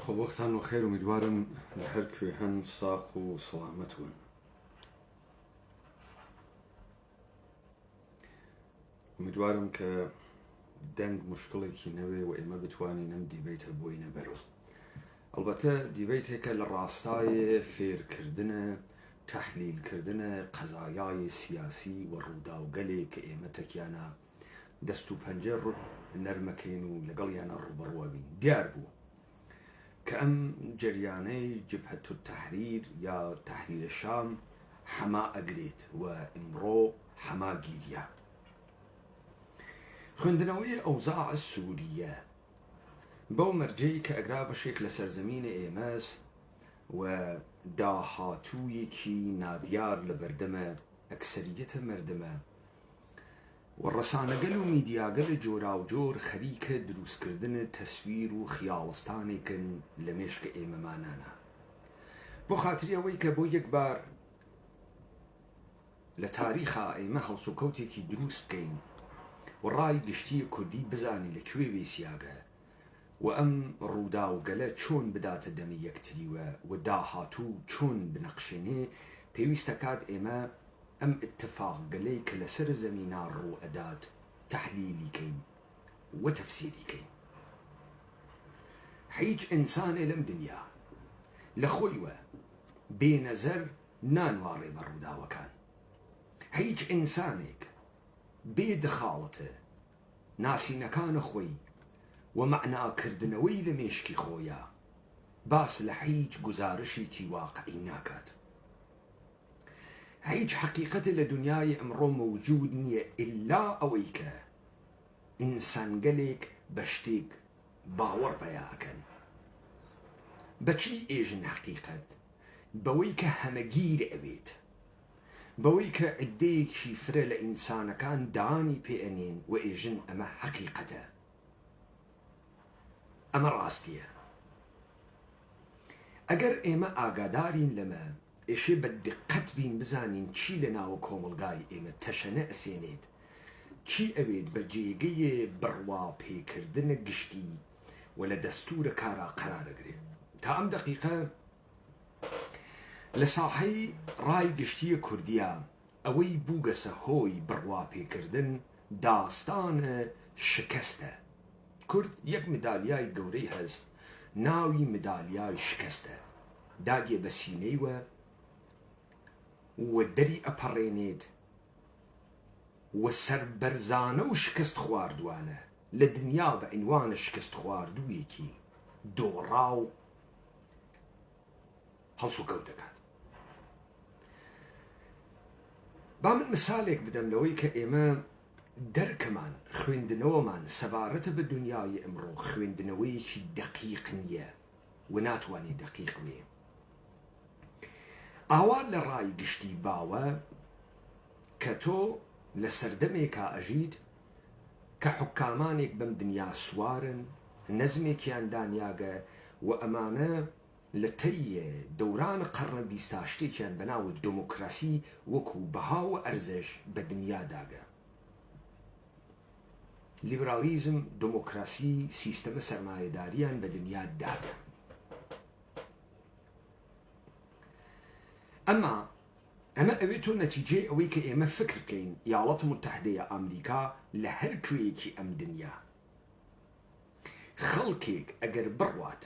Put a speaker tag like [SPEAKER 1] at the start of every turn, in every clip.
[SPEAKER 1] خب وەختان وەخێر امیدوارم لە هەر کوێ هەن ساق و سەلامەت بن. امیدوارم کە دەنگ مشکڵێکی نەوێ و ئێمە بتوانین ئەم دیبەیتە بۆینە بەرەوە. ئەلبەتە دیبەیتێکە لە ڕاستای فێرکردنە، تەحلیلکردنە قەزایای سیاسی و ڕووداوگەلێک کە ئێمە تەکیانە دەست و پەنجە نەرمەکەین و لەگەڵیانە ڕوبەڕوە بین. دیار بوو کە ئەم جریانەی جبهەت التەحریر یا تەحریرە شام هەما ئەگرێت و ئیمڕۆ هەما گیریە. خوێندنەوەی ئەوزاع سووریە بەو مەرجەی کە ئەگرا بەشێک لە سەرزەمینە ئێمەس و داهاتوویەکی نادیار لە بەردەمە ئەکسەریەتە مردمە و ڕەسانەگەل و میدیاگەل جۆرا و جۆر خەریکە دروستکردنە تەسویر و خیاڵستانێکن لە مێشکە ئێمەمانانە. بۆ خاتری ئەوەی کە بۆ یەکبار لە تاریخا ئێمە هەڵسوکەوتێکی دروست بکەین و ڕای گشتی کوردی بزانی لەکوێ وێسیاگە و ئەم ڕووداوگەلە چۆن بداتە دەمی یەکتریوە و داهاتوو چۆن بنەقشێنێ، پێویستە کات ئێمە ئەم اتفاقگەلەی کە لەسەر زەمینا ڕوو ئەدات تەحلیلیکەین و تەفسیریکەین. هیچ ئینسانێ لەم دنیا لە خۆیوە بێنەزەر نانوارێ بە ڕووداوەکان. هیچ ئینسانێک بێدخاڵەتە ناسینەکانە خۆی و معناکردنەوەی لە مێشکی خۆیە باس لە هیچ گزارشێکی واقعی ناکات. هیچ حقیقەتە لە دنیای ئەمڕۆ مەوجود نییە ئللا ئەوەی کە ئینسانگەلێک بە شتێک باوەڕ پەیاکەن. بەچی ئێژن حقیقەت؟ بەوەی کە هەمەگیر ئەوێت، بەوەی کە عدەیەکی فرە لە ئینسانەکان دانی پێئەنێن و ئێژن ئەمە حقیقەتە، ئەمە ڕاستیە. ئەگەر ئێمە ئاگادارین لەمە، ئێشێ بە دقت بین بزانین چی لە ناوە کۆمەلگای ئێمە تەشەنە ئەسێنێت، چی ئەوێت بە جێگەیە بڕوا پێکردنە گشتی و لە دەستورە کارا قەرارەگرێت. تا ئەم دەقیقە لە ساحەی ڕای گشتیە کوردیە ئەوەی بووگەسە هۆی بڕوا پێکردن داستانە شکەستە. کورد یەک مدالیای گەورەی هەست، ناوی مدالیای شکەستە. داگێ بە سینەیوە و دەری ئەپەڕێنێت و سەربەرزانە و شکست خواردوانە لە دنیا بە عنوانە شکست خواردوویەکی دۆڕاو هەڵسوکەوت دەکات. با من مثالێک بدەم لەوەی کە ئێمە دەرکەمان خوێندنەوەمان سەبارەتە بە دنیای ئەمڕۆ خوێندنەوەیەکی دەقیق نییە و ناتوانێت دەقیق بێ. ئاوا لە ڕای گشتی باوە کە تۆ لە سەردەمێکا ئەژیت کە حکامانێک بەم دنیا سوارن، نەزمێکیان دانیاگە و ئەمانە لە تەیە دەوران قەرنە بیستا شتێکیان بەناوە دموکراسی وەکو بەها و ئەرزش بە دنیا داگە. لیبرالیزم، دموکراسی، سیستەمە سەرمایەداریان بە دنیا داگە. ئەمە ئەوێتۆ نەتیجەی ئەوەی کە ئێمە فکر بکەین یاڵەتە متحدەیە ئەمریکا لە هەر کوێیەکی ئەم دنیا خەڵکێک ئەگەر بڕوات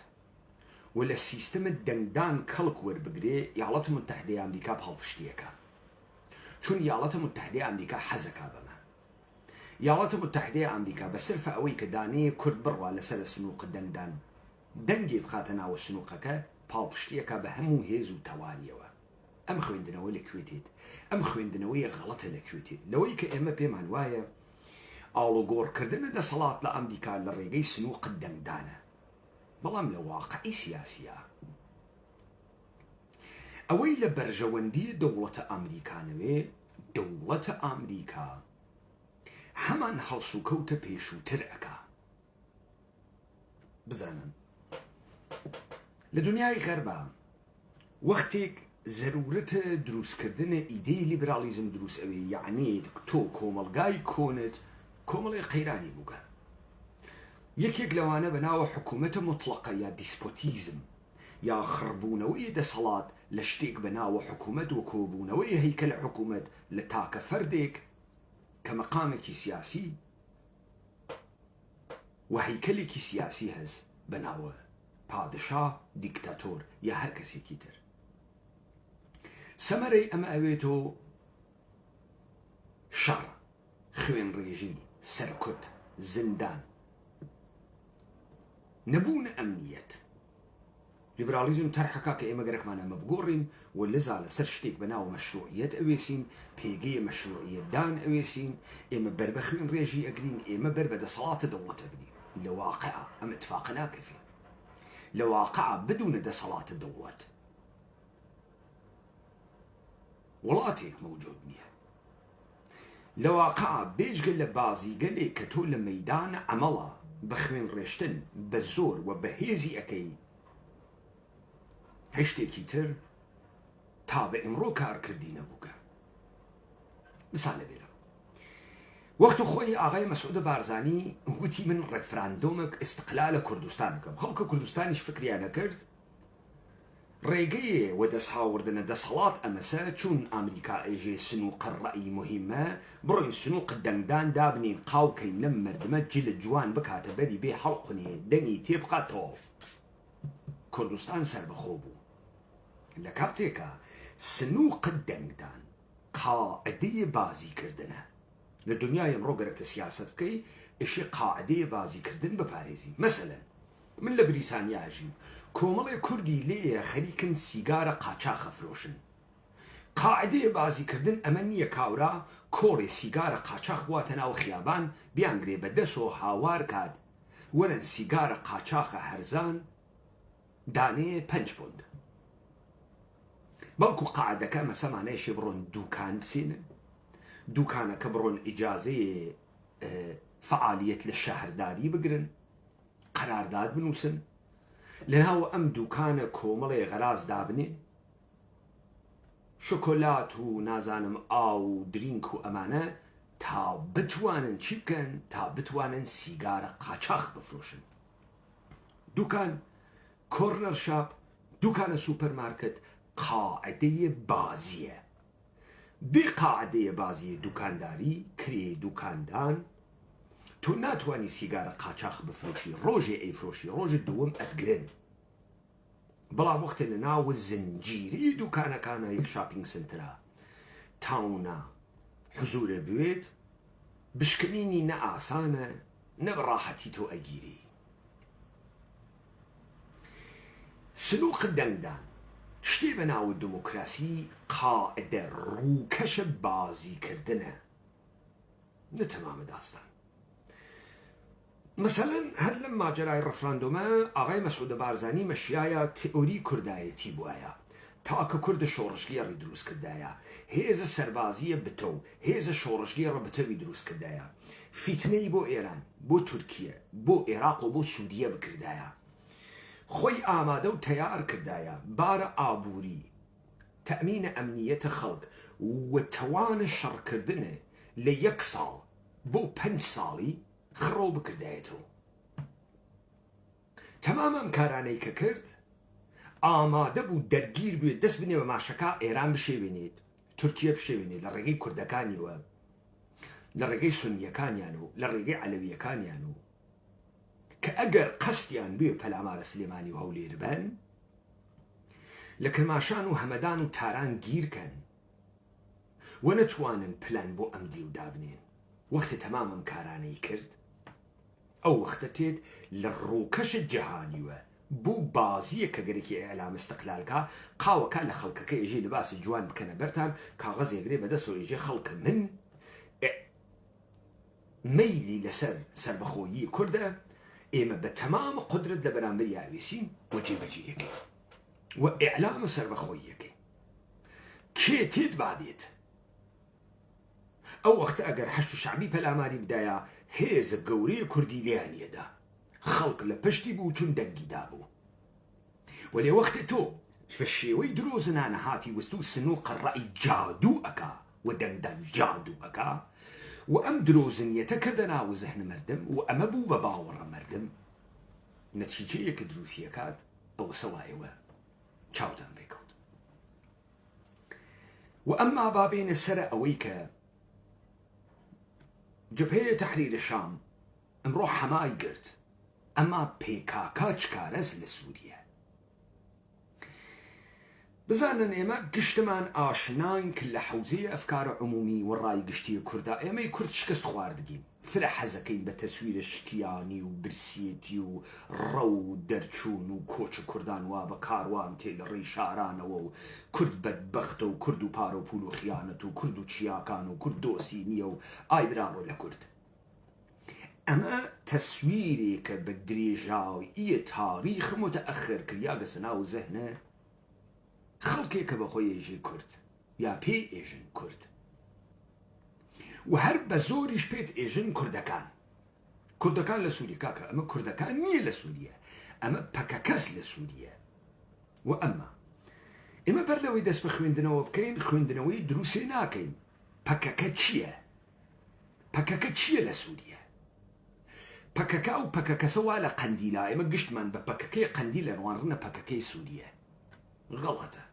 [SPEAKER 1] و لە سیستەمە دەنگدان کەڵک وەربگرێ، یاڵەتە متحدەیە ئەمریکا پاڵپشتیەکە. چون یاڵەتە متحدەیە ئەمریکا حەزەکا بەمە. یاڵەتە متحدەیە ئەمریکا بە سرفە ئەوەی کە دانەیە کورد بڕوا لەسەر سنووق دەنگدان دەنگێ بخاتە ناوە سنووقەکە، پاڵپشتیەکە بە هەموو هێز و تەواریەوە. ئەم خوێندنەوە لەکوێتێت؟ ئەم خوێندنەوەی غەڵەتە لەکوێتێت؟ لەوەی کە ئێمە پێمان وایە ئاڵوگۆڕکردنە دەسەڵات لە ئەمریکا لە ڕێگەی سنووق دەنگدانە، بەڵام لە واقعی سیاسیە ئەوەی لە بەرژەوەندی دەوڵەتە ئەمریکانەوێ، دەوڵەتە ئەمریکا هەمان هەڵسوکەوتە پێشووتر ئەکا. بزانن لە دنیای غەربە وەختێک زەرورەتە دروستکردنە ئیدەی لیبرالیزم دروست ئەوێ، یعنی تۆ کۆمەلگای کۆنت کۆمەڵی قەیرانی بووگە. یەکێک لەوانە بەناوە حکوومەتە مطلقە یا دیسپۆتیزم یا خڕبوونەوەی دەسەڵات لە شتێک بەناوە حکوومەت و کۆبوونەوەی هەیکە لە حکوومەت لە تاکە فەردێک کە مەقامێکی سیاسی و هەیکلێکی سیاسی هەز بەناوە پادشا دیکتاتۆر یا هەر کەسێکی تر. سەمەرەی ئەمە ئەوێتۆ شەڕ، خوێنڕێژی، سەرکوت، زندان، نەبوونە ئەمنیەت. لیبرالیزم تەرحەکە کە ئێمە گەرەکمان ئەمە بگۆڕین و لەزا لەسەر شتێک بەناو مەشروعیەت ئەوێسین، پێگەی مەشروعیەتدان ئەوێسین، ئێمە بەر بە خوێنڕێژی ئەگرین، ئێمە بەر بە دەسەڵاتە دەوڵەتە بنین. لە واقعە ئەم اتفاقە ناکەفێ، لە واقعە بدونە دەسەڵاتە دەوڵەت وڵاتێک موجود نییە. لە واقعە بێجگە لە بازیگەلێک کە تۆ لە مەیدانە عەمەڵە بە خوێنڕێشتن بە زۆر و بە هێزی ئەەکەی هەشتێکی تر تا بە ئێمڕۆ کارکردی نەبووگە. مثال لەبێرە وەختە خۆی ئاغای مەسعود بارزانی وتی من ڕێفراندۆمێک ئیستقلالە کوردستان بکەم. خەڵکە کوردستانیش فکریان نەکرد ڕێگەیە و دەستهاوردنە دەسەڵات ئەمەسە چون ئەمریکا ئێژێ سنووق ڕەئی مهمە بڕۆین سنووق دەنگدان دابنین قاوکەین لەم مردمە جلە جوان بکاتە بەری بێ هەڵقنێ دەنگی تێبقاتەوە. کوردستان سەربەخۆ بوو لە کاتێکە سنووق دەنگدان قاعدەیە بازیکردنە. لە دنیای ئەمڕۆ گەرەکتە سیاست بکەی ئیشی قاعدەیە بازیکردن بپارێزی. مەسەلەن من لە بریتانیاژیم کۆمەڵێ کوردی لێیە خەریکن سیگارە قاچاخە فرۆشن. قاعدەیە بازیکردن ئەمە نییە کاورا کۆڕێ سیگارە قاچاخ واتە ناو خیابان بیانگرێ بە دەست و هاوار کات وەرن سیگارە قاچاخە هەرزان دانەیە 5 پۆند. بەڵکو قاعدەکە مەسەمانەیەشێ بڕۆن دووکان بسێنن، دووکانەکە بڕۆن ئیجازەیە فعالیت لە شەهرداری بگرن، قەرارداد بنووسن، لەناوە ئەم دووکانە کۆمەڵێ غەراز دابنێ، شۆکۆلات و نازانم ئاو و درینک و ئەمانە تا بتوانن چی بکەن تا بتوانن سیگارە قاچاخ بفرۆشن. دووکان، کۆرنەر شاپ، دووکانە سوپەرمارکت قاعدەیە بازیە. بێ قاعدەیە بازیە دووکانداری کرێ دووکاندان تۆ ناتوانی سیگارە قاچاخ بفرۆشی، ڕۆژێ ئەیفرۆشی ڕۆژە دووەم ئەتگرن. بەڵام وەختە لە ناوە زنجیرەی دووکانەکانە یەک شاپینگ سنترە تاونە حزورە بوێت بشکنینی نە ئاسانە نە بەڕاحەتی تۆ ئەگیری. سنووق دەنگدان شتێ بە ناوە دموکراسی قاعدە ڕووکەشە بازیکردنە نەتەمامە داستان. مثلەن هەر لەم ماجەرای ڕەفراندۆمە ئاغای مەسعود بارزانی مەشیایە تئۆری کوردایەتی بووایە، تاکە کوردە شۆڕشگێڕی دروست کردایە، هێزە سەربازیە بتە و هێزە شۆڕشگێڕە بتەوی دروست کردایە، فیتنەی بۆ ئێران، بۆ تورکیە، بۆ عێراق و بۆ سووریە بکردایە، خۆی ئامادە و تەیار کردایە بارە ئابووری، تەمینە ئەمنیەتە خەڵک و تەوانە شەڕکردنە لە 1 ساڵ بۆ 5 ساڵی خڕۆ بکردایەتەوە. تەمام ئەم کارانەی کە کرد ئامادە بوو دەرگیر بوێت دەست بنێ بە ماشەکە ئێران بشێوێنێت، تورکیە بشێوێنێت لە ڕێگەی کوردەکانیوە، لە ڕێگەی سونیەکانیان و لە ڕێگەی عەلەویەکانیان و کە ئەگەر قەستیان بێ پەلامارە سلێمانی و هەولێر بن لە کرماشان و هەمەدان و تاران گیرکەن و نەتوانن پلان بۆ ئەم دیو دابنێن. وەختە تەمام ئەم کارانەی کرد ئەو وەختە تێت لە ڕووکەشە جەهانیوە بوو بازیە کە گەرێکی ئێعلام استقلالکە قاوەکە لە خەڵکەکە ئێژێ لەباسی جوان بکەنە بەرتان کاغەزێگرێ بەدەستەوە ئێژێ خەڵکە من مەیلی لەسەر سەربەخۆیی کوردە ئێمە بە تەمام قدرت لە بەرامبەر یاویسین و جێبەجێیەکەی و ئیعلامە سەربەخۆییەکەی کێ تێت بابێت. ئەو وەختە ئەگەر هەشت و شعبی پەلاماری بدایە هێزە گەورەی کوردی لێیانیەدا خەڵک لە پشتی بوو چون دەنگیدا بوو. وەلێ وەختە تۆ بە شێوەی درۆزنانە هاتی وەست و سنووق ڕەئی جادوو ئەکا و دەنگدان جادوو ئەکا وأم دروزنية كردنا وزهن مردم وأم بو بباور مردم نتيجة كدروسية كات أو سوائوا تشاوتان بيكوت وأما بابين السرع أويك جبهة تحرير الشام امروح حماي قرت أما بيكاكاتش كارز لسوريا بزانن إما قشتمان آشناين كل حوزية أفكار عمومي والرأي قشتي كردا إما يكرد شكست خواردقين فرح حزكين بتسوير شكياني وبرسيتي ورو درچون وكوش كردان وابا كاروان تيل ريشاران وكرد بدبخت وكرد وبارو بولو خيانة وكرد وشياكان وكرد دوسيني وآي برارو لكرد أما تسويرك بدريجاوي إيه تاريخ متأخر كرياغ سناو ذهنه خلقك بخوي يجي كرد يا بي إيجن كرد وهر بزوريش بيت إيجن كردكان لسوريا كاكا أما كردكان نية لسوريا أما بكاكاس لسوريا وأما إما برلوي دس بخويندنو بكين خويندنوي دروسي ناكين بكاكاتشيا لسوريا بكاكا و بكاكا سوا لقنديلا إما قشت من ببكاكي قنديلا وانرنا بكاكي سوريا غلطة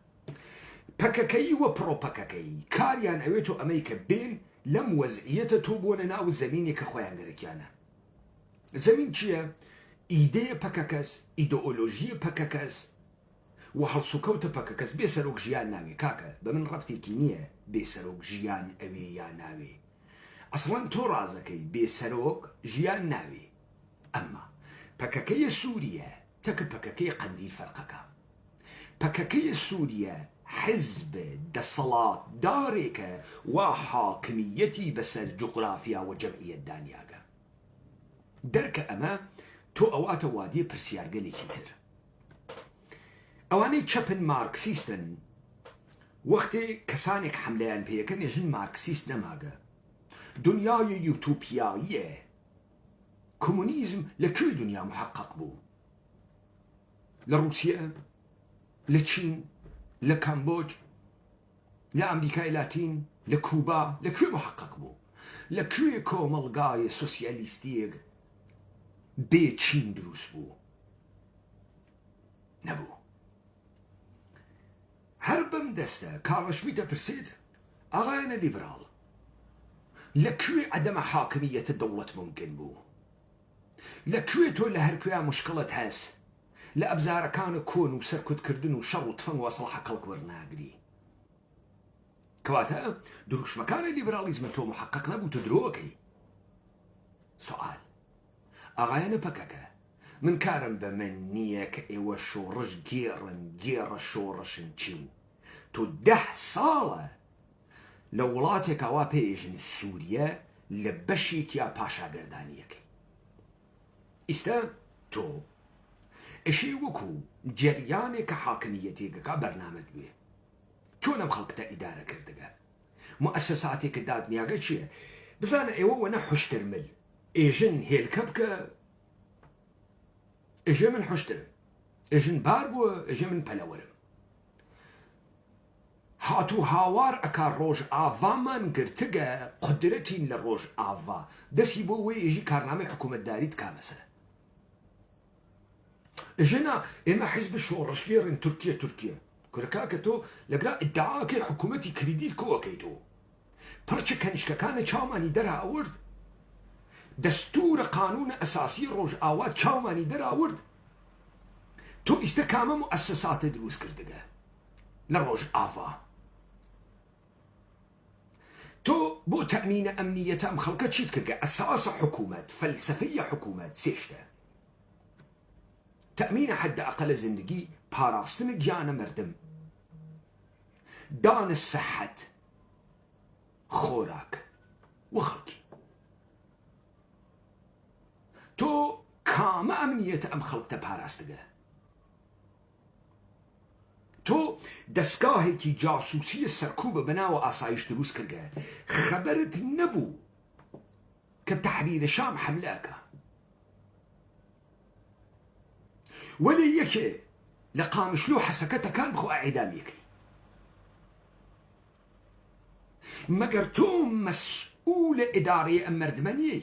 [SPEAKER 1] بكاكي وبرو بكاكي كاريان أويتو أميكا بين لم وزعيته توبون ناو الزمين كخويا غريكيانا زمين چيا إيديا بكاكاس إيدئولوجيا بكاكاس وحل سكوت بكاكاس بيسروك جيان ناوي كاكا بمن ربطي كينية بيسروك جيان أوي يا ناوي أصلا تو رازكي بيسروك جيان ناوي أما بكاكي سوريا تك بكاكي قنديل فرقكا بكاكي سوريا حزب دصلات دارك وحاكميتي بسر جغرافيا وجمعية دانياغا درك أما تو أوات وادي برسيار قلي كتير أواني تشابن ماركسيستن وقتي كسانك حملان بيكن يجن ماركسيست نماغا دنياي يوتوبياية كومونيزم لكل دنيا محقق بو لروسيا لتشين لكامبوج لأمريكا اللاتين لكوبا لكوي محقق بو لكوي كوملغاي سوسياليستيك بيتشين دروس بو نبو هربم دستا كارشميتا برسيت أغاينا ليبرال لكوي عدم حاكمية الدولة ممكن بو لكوي تو لهركويا مشكلة هاس لأبزار كان كون وسركت كردن وشر وطفن وصلح قلق ورناقدي كواتا دروش مكان الليبراليزم تو محقق نبو تدروكي سؤال أغاينا بكاكا من كارن بمنيك إيوا شورش جير شورش نشين تو 10 صالة لولاتك أوا بيجن سوريا لبشيك يا باشا قردانيك إستا تو اشي وكو جرياني كحاكميتي كبرنامج بيه شو بخلقتا إدارة كردقا مؤسساتي كداد نياغا شي بس أنا إيوه وانا حشترمل إيجن هيلكبكا إيجي من حشترم إيجن باربو إيجي من بلاورم هاتو هاوار أكا روج آفا من قرتقا قدرتين لروج آفا دسي بوي إيجي كارنامي حكومة داريت كامسة اجينا اما حزب الشورش كيرن تركيا كركاكتو لقرا ادعاكي حكومتي كريديت كوكيتو برشا كانشكا كان تشاوماني درها اورد دستور قانون اساسي روج اوات تشاوماني درها اورد تو استكامة مؤسسات دروس كردقا لروج افا تو بو تأمين أمنية أم خلقة شيتكا أساس حكومات فلسفية حكومات سيشتا تأمين حد أقل زندگی پاراستن گیان مردم دان الصحت خوراك وخلقي تو كام أمنية أم خلقت پاراستگه تو دستگاهی که جاسوسی سرکوب بنا و آسایش دروس کرده خبرت نبو که تحریر شام حملاکه ولی یکی لقامشلو حسكتا كان بخو اعدام يكي مگر تو و لە ئیدارەیە ئەم مردمەنیەی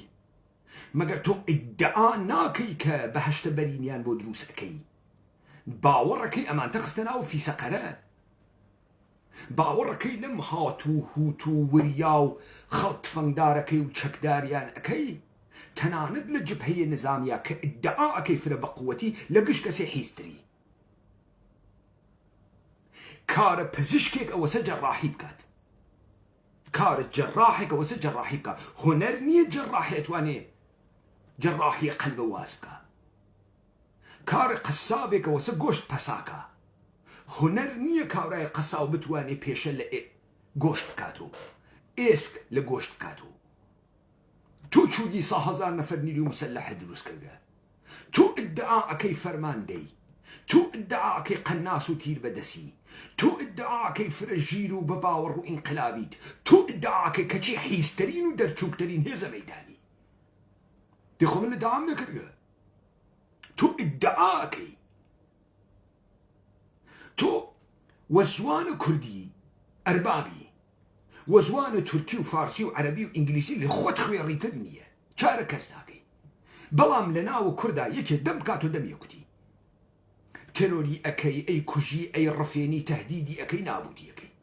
[SPEAKER 1] مەگەر تۆ ئیدعا ناکەی کە بەهەشتە بەرینیان بۆ دروست ئەەکەی باوەڕەکەی ئەمانتە خستە ناو فیسەقەرە باوەڕەکەی لەم هات و هوت و وریا و خەڵک تفەنگدارەکەی و چەکداریان ئەەکەی تەنانەت لە جبهەیە نظامیە کە ئیدعا ئەەکەی فرە بە قووەتی لە گشت کەسێ حیزتری کارە پزیشکێک ئەوەسە جەڕاحی بکات کارە جەڕاحێک ئەوەسە جەڕاحی بکات هۆنەر نییە جەڕاحی ئەتوانێ جەڕاحی قەلبە واز بکە کارە قەسابێک ئەوەسە گۆشت پەساکە هۆنەر نییە کاورای قەساو بتوانێ پێشە لە گۆشت بکات و ئێسک لە گۆشت بکات و تۆ چوودی 100,000 نەفەر نیروی موسەلەحە دروست کردە تۆ ئیدعا ئەەکەی فەرماندەی تۆ ئیدعا ئەەکەی قەناس و تیر بەدەسی تۆ ئیدعا ئەەکەی فرە ژیر و بە باوەڕ و ئینقلابیت تۆ ئیدعا ئەەکەی کەچی حیزترین و دەرچووکترین هێزە مەیدانی دێخۆ من ئیدعام نەکردووە تۆ ئیدعا ئەەکەی تۆ وەزوانە کوردی ئەربابی وەزوانە تورکی و فارسی و عەرەبی و ئینگلیسی لە خۆت خوێڕیتر نییە چارە کەس ناکەی بەڵام لە ناوە کووردا یەکێ دەم بکات و دەم یەکوتی تەرۆری ئەەکەی ئەی کوژی ئەی ڕفێنی تەهدیدی ئەەکەی نابودی ئەەکەی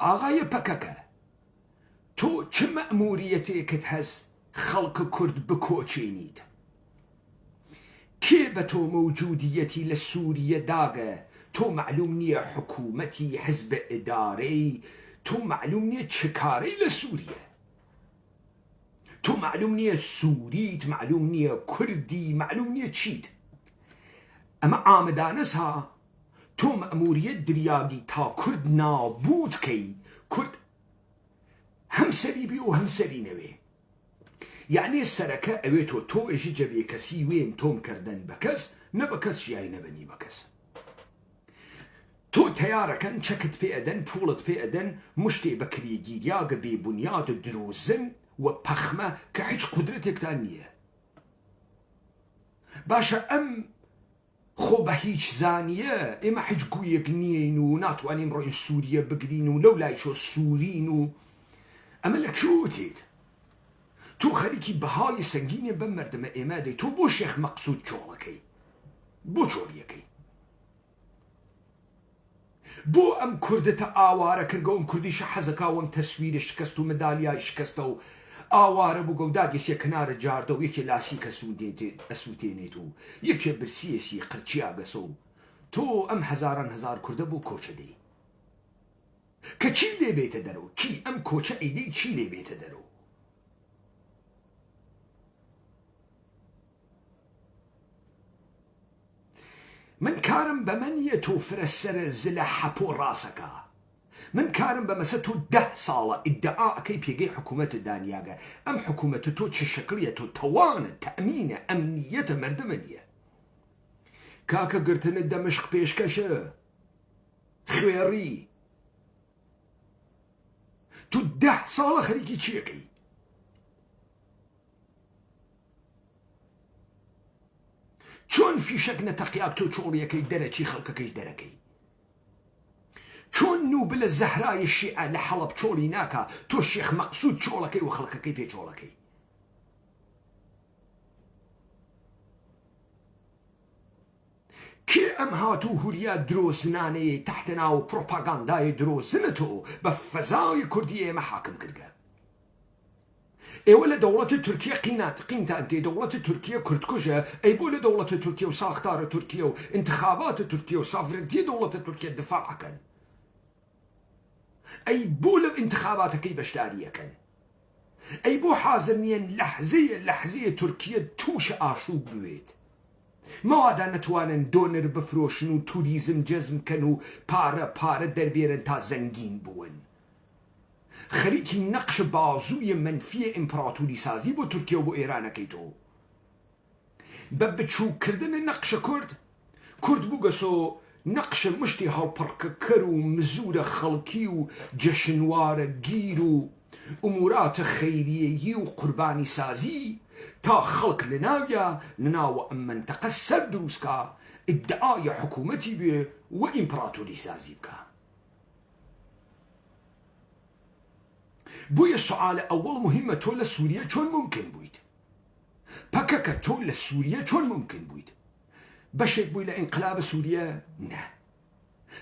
[SPEAKER 1] ئاغایە پەکەکە تۆ چ مەئموریەتێکت هەست خەڵکە کورد بکۆچێنیت کێ بە تۆ مەوجودیەتی لە سووریە داگە تۆ معلوم نییە حکوومەتی حزب ئیدارەی تۆ معلوم نییە چ کارەی لە سووریە تۆ معلوم نییە سووریت معلوم نییە کوردی معلوم نییە چیت ئەمە ئامدانەسا تۆ مەئموریەت دریابی تا کورد نابودکەی کورد هەم سەریبی و هەم سەرینەوێ یعنی سەرەکە ئەوێ تۆ ئێژی جەبێ کەسی وێن تۆم کردن بە کەس نە بە کەس یای نەبنی بە کەس تۆ تەیارەکەن چەکت پێ ئەدەن پوڵت پێ ئەدەن مشتێ بە کرێگیریاگە بێبونیاد درۆزن و پەخمە کە هیچ قودرەتێکتان نییە باشە ئەم خۆ بە هیچ زانیە ئێمە هیچ گویەک نیین و ناتوانین ڕۆی سووریە بگرین و لەو لایشۆ سوورین و ئەمە لە کوێوتێت تۆ خەریکی بەهای سەنگینێ بەم مەردەمە ئێمە دەی تۆ بۆ شێخ مەقسوود چۆڵەکەی بۆ چۆڵیەکەی بۆ ئەم کوردەتە ئاوارە کردگە ئەم کوردیشە حەزەکاوەم تەسویرە شکست و مدالیای شکستە و ئاوارە بوو گەوداگەسیە کنارە جاردە و یەکێ لاسی ئەسووتێنێت و یەکێ برسیەسی قرچیاگەسە و تۆ ئەم هەزاران هەزار کوردە بۆ کۆچە دەی کە چی لێ بێتە دەرەوە چی ئەم کۆچە ئەیدەی چی لێ بێتە دەرەوە من کارم بە منیە تۆ فرەسەرە زلە حەپۆ ڕاسەکە من کارم بە مەسە تۆ 10 ساڵە ئیدعا ئەەکەی پێگەی حکوومەتە دانیاگە ئەم حکوومەتە تۆ چه شکلیە تۆ تەوانە تەمینە ئەمنیەتە مەردەمە نیە کاکە گرتنت دەمشق پێشکەشە خوێڕی تۆ 10 ساڵە خەریکی چیەکەی چۆن فیشەک نەتەقیاک تۆ چۆڵیەکەی دەرەچی خەڵکەکەی دەرەکەی چۆن نووب لە زەهرای شیعە لە حەڵەب چۆڵی ناکە تۆ شێخ مەقسوود چۆڵەکەی و خەڵکەکەی پێ چۆڵەکەی کێ ئەم هاتوو هوریا درۆزنانەیە تەحتە ناو پرۆپاگاندای درۆزنە تۆ بە فەزای کوردی ئێمە حاکم کردگە ئێوە لە دەوڵەتی تورکیە قینتان تێ دەوڵەتی تورکیە کوردکوژە ئەی بۆ لە دەوڵەتی تورکیە و ساختارە تورکیە و انتخاباتە تورکیە و سافرەنتی دەوڵەتە تورکیە دفاعەکەن ئەی بۆ لە انتخاباتەکەی بەشداریەکەن ئەی بۆ حازر نیەن لەحزەیە تورکیە تووشە ئاشوب بوێت مەوادا نەتوانن دۆنر بفرۆشن و توریزم جەزمکەن و پارە دەربێرن تا زەنگین بوون خەریکی نەقش بازووی منفیە ئیمپراتوری سازی بۆ تورکیە و بۆ ئێرانەکەی تۆ بە بچووکردن نەقشە کورد بووگەسۆ نەقشە مشتی هاوپەڕکەکەر و مزورە خەڵکی و جەشنوارە گیر و ئوموراتە خەیریەیی و قوربانی سازی تا خەڵک لە ناوە ئەم منتەقە سەر دروستکە ئیدعای حکوومەتی بێ و ئیمپراتوری سازی بکە بويا السؤال أول مهمة تولى سوريا شون ممكن بويد بكاكا تولى سوريا شون ممكن بويد بشيك بويا انقلاب سوريا نه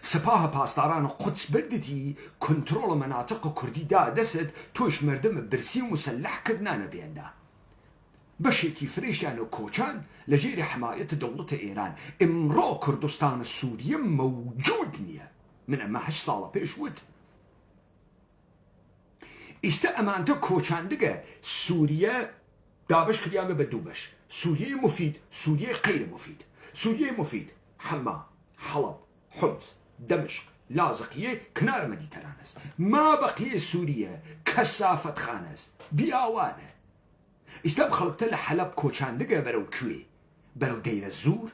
[SPEAKER 1] سپاه پاسداران قدس بردتي كنترول مناطق كردي دا دست توش مردم برسي مسلح كردنا بيندا بشيكي فريشان وكوشان لجيري حماية دولة إيران امرو كردستان السورية موجود نية من أما هش صالة بيشوت استأمانتا كوشان دقا سوريا دابش كرياغا بدوبش سوريا مفيد سوريا غير مفيد سوريا مفيد حما حلب حمص دمشق لاذقية كنار مديترانس ما بقي سوريا كثافة خانس بياوانه استب خلقت له حلب كوچاندگه برو کوي برو دير الزور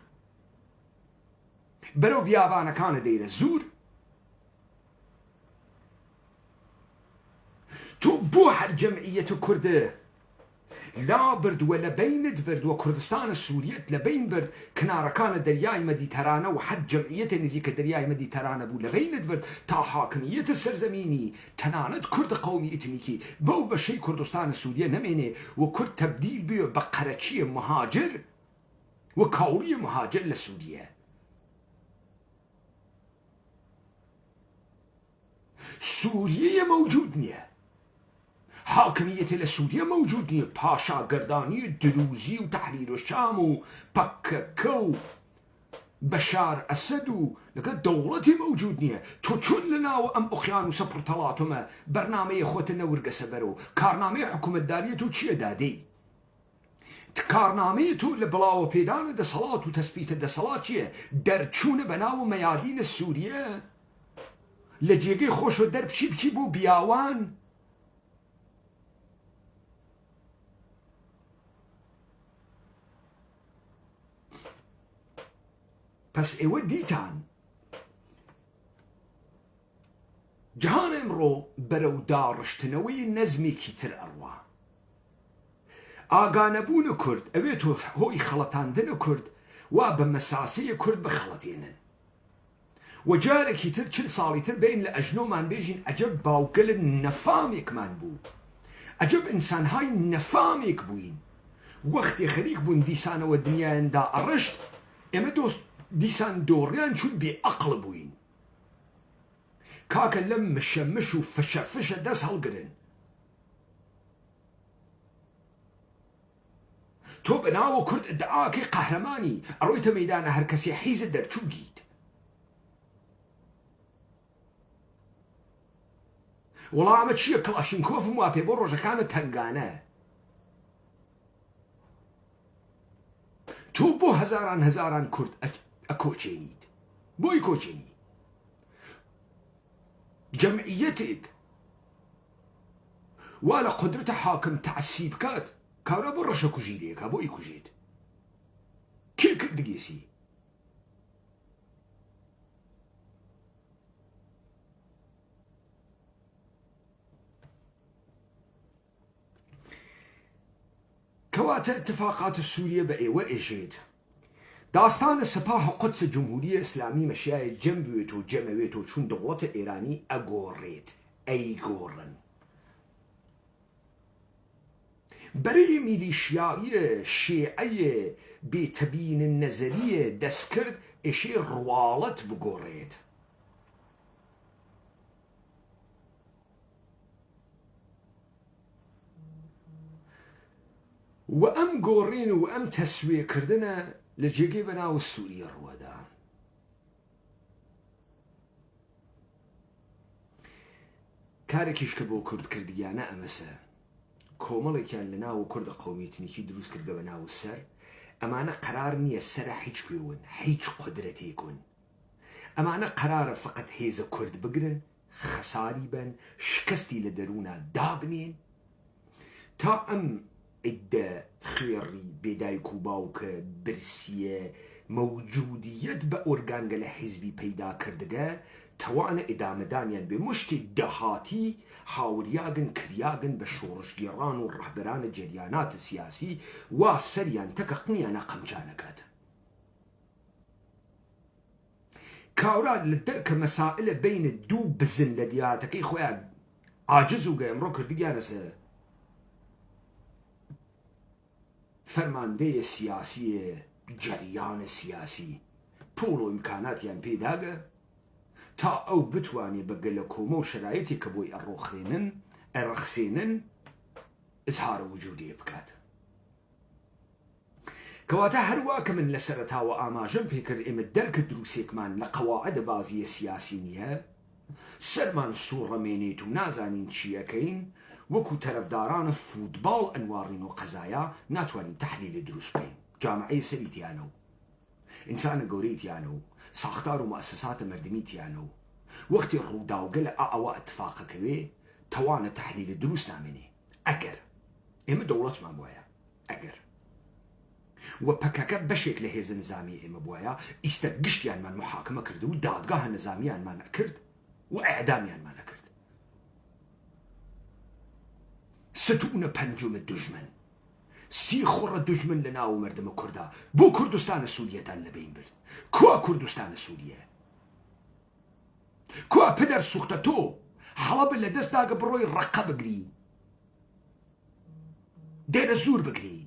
[SPEAKER 1] برو بيابانا كان دير الزور تو بو هر جمعية كرده لا برد ولا بيند برد وكردستان السورية لبين برد كنارا كان درياي مديترانة وحد جمعية نزيك درياي مديترانة بو لبيند برد تا حاكمية السرزميني تناند كرد قومي اتنيكي بو بشي كردستان السورية نميني وكرد تبديل بيو بقرتشي مهاجر وكوري مهاجر لسوريا سوريا موجود نيه حاكمية لسوريا موجود نيه باشا قرداني دروزي وتحرير الشام وبككو بشار أسد لقد دولتي موجود نيه تو چون لنا وأم أخيانوس برطلاتما برنامج خوتنا ورقس برو كارنامج حكومة داريتو چيه دادي كارنامج تو لبلاو بيدان دا صلاة وتثبيت دا صلاة چيه درچون بناو ميادين السورية لجيجي خوشو در بچي بو بياوان پس ایوه دیتان جهان امرو برو دارشتنوی نزمی کیتر اروا آگانبون کرد اویتو هوی خلطاندن کرد و بمساسی کرد بخلطینن و جاره کیتر چل سالی تر بین لأجنو من بیجین عجب باوگل نفامیک من بو عجب انسان های نفامیک بوین وقتی خریق بون دیسان و دنیا اندا ارشت اما دوست ديسان دوريان شو بعقل بوين كاكا لم مشمش وفشفش داس هالقرن تو بناو كرد ادعاكي قهرماني ارويت ميدان هركسي حيز الدر شو جيد والله عمد شيء كلاشينكوف موابي بروجة كانت تنقانه تو بو هزاران كرد أكوشينيد بوي كوشيني جمعيتك ولا قدرة حاكم تعسيب كات كارا برشا كوجيليك بوي كوجيت كي كردقيسي كواتر اتفاقات السورية بأيوة إجيد داستان سپاه قدس جمهوری اسلامی مشیای جنبویت و جمعویت و چون دولت ایرانی اگورید ایگورن برای میلیشیای شیعی بیتبین نظریه دست کرد اشی روالت بگورید و ام گورین و ام تسویه کردنه لجيجي بناو السورية الروادا كاركيش كبو كرد كرديانا أمسا كومالي كان لناو كرد قوميتنيكي دروس كرد بناو السر أمانا قرار نية السر حيج كيون حيج قدرتي يكون أمانا قرار فقط هيزا كرد بقرن خساري بن شكستي لدرونا دابنين تا أم إدى خيري بداي كوباوك برسية موجودية بأورغانجل حزبي بيدا كردگا توانا إدامة دانيان بمشت الدهاتي حاورياغن كرياغن بشورش جيران والرهبران الجريانات السياسي واسريان تكقنيانا قمجانكات كاورا للدرك مسائل بين الدو بزن لدياتك إخوان عاجز و ئەمڕۆ کردیانە سەر فەرماندەیە سیاسیە جەریانە سیاسی پوڵ و ئیمکاناتیان پێداگە تا ئەو بتوانێ بە گەلە کۆمە و شرایەتی کە بۆی ئەڕەخسێنن ئزهارە وجودی بکات. کەواتە هەروە کە من لە سەرەتاوە ئاماژەم پێکرد ئێمە دەرکە دروستێکمان لە قەواعدە بازیە سیاسی نییە، سەرمان سوڕەمێنێت و نازانین چیەکەین، وەکو تەرەفدارانە فوتباڵ ئەنوارین و قەزایە ناتوانین تەحلیلی دروست بکەین، جامعەی سەریتیانە و ئینسانە گەورەیتیانە و ساختار و مؤسساتە مردمیتیانە و وەختی ڕووداوگە لە ئەوە ئەتفاقەکەوێ تەوانە تەحلیلی دروست نامێنێ ئەگەر ئێمە دەوڵەتمان وایە، ئەگەر وە پەکەکە بەشێک لە هێزە نظامی ئێمە بواە ئیستە گشتیانمان محاکمە کرد و دادگاهە نظامیانمان کرد و ئەعدامیانمان کرد. ستونە پەنجۆمە دوژمن، سی خوڕە دوژمن لە ناو مردمە کووردا بۆ کوردستانە سووریەتان لەبین برد. کوا کوردستانە سووریە؟ کوا پدەر سوختە تۆ حەڵەبە لە دەستداگە بڕۆی ڕەقە بگری، دێرە زوور بگری.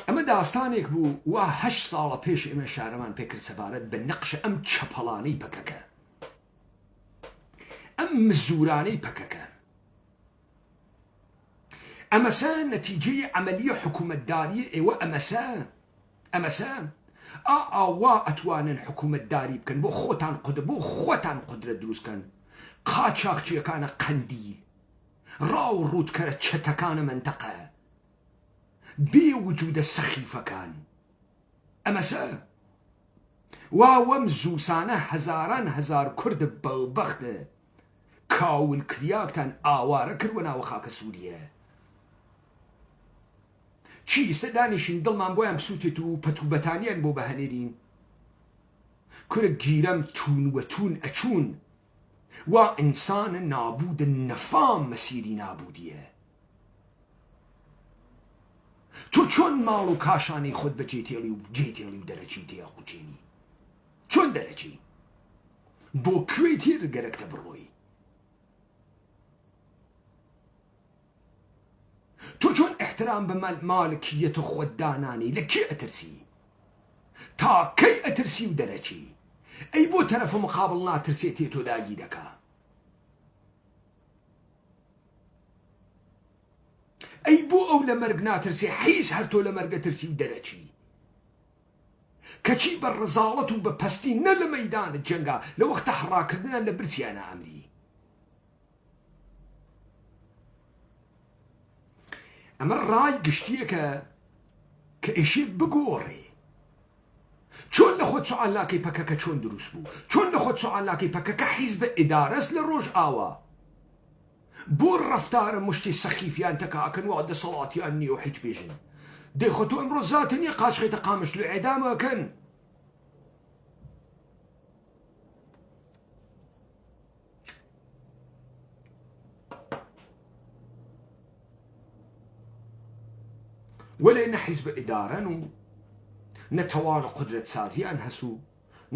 [SPEAKER 1] ئەمە داستانێک بوو وا 8 ساڵە پێش ئێمە شارەمان پێکرد سەبارەت بە نەقشە ئەم چەپەڵانەی پەکەکە، ئەم مزورانەی پەکەکە. ئەمەسە نەتیجەی عەمەلیە حکوومەتداریە ئێوە، ئەمەسە ئاوا ئەتوانن حکوومەتداری بکەن بۆ خۆتان بۆ خۆتان قودرەت دروستکەن. قاچاقچیەکانە قەندیل، ڕاو ڕوودکەرە چەتەکانە منتەقە، بێ وجودە سەخیفەکان. ئەمەسە واوەم زووسانە هەزاران هەزار کوردە بەڵبەختە کاول کریاکتان ئاوارە کردوە ناوە خاکە سووریە. چی ئێستا دانیشین دڵمان بۆیان بسووتێت و پەتوبەتانیان بۆ بەهەنێرین؟ کورە گیرەم تون وە تون ئەچوون وا ئینسانە نابودە نەفام مەسیری نابودیە. تۆ چۆن ماڵ و کاشانەی خۆت بە جێتێڵی و دەرەچی تێقوچێنی؟ چۆن دەرەچی؟ بۆ کوێ تێر گەرەکتە بڕۆی؟ تۆ چۆن احترام بە مالکیەتە خۆت دانانی؟ لە کێ ئەترسی؟ تا کەی ئەترسی و دەرەچی؟ ئەی بۆ تەرەفە مقابڵ ناترسێتێ تۆ داگی دەکا؟ ئەی بۆ ئەو لە مەرگ ناترسێ حیز هەر تۆ لە مەرگە ترسی و دەرەچی؟ کەچی بە ڕزاڵەت و بە پەستی نە لە مەیدانت جەنگا لە وەختە حڕاکردنە لە برسیانە ئەمری. ئەمە ڕای گشتیەکە کە ئێشێ بگۆڕێ. چۆن لە خۆت سوعالاکەی پەکەکە چۆن دروست بوو؟ چۆن لە خۆت سوعالاکەی پەکەکە حیزبە ئیدارەس لە ڕۆژ ئاوا؟ بۆ ڕەفتارە مشتی سەخیفیان تەکاکەن و دەسەڵاتیان نییە و هیچ بێژن دەیخۆ تۆ ئەمڕۆ زاتە نییە قاچخێتە قامشت و ئێدامەکەن. وەلێ نە حیزبە ئیدارەن و نەتەوانە قودرەت سازیان هەس و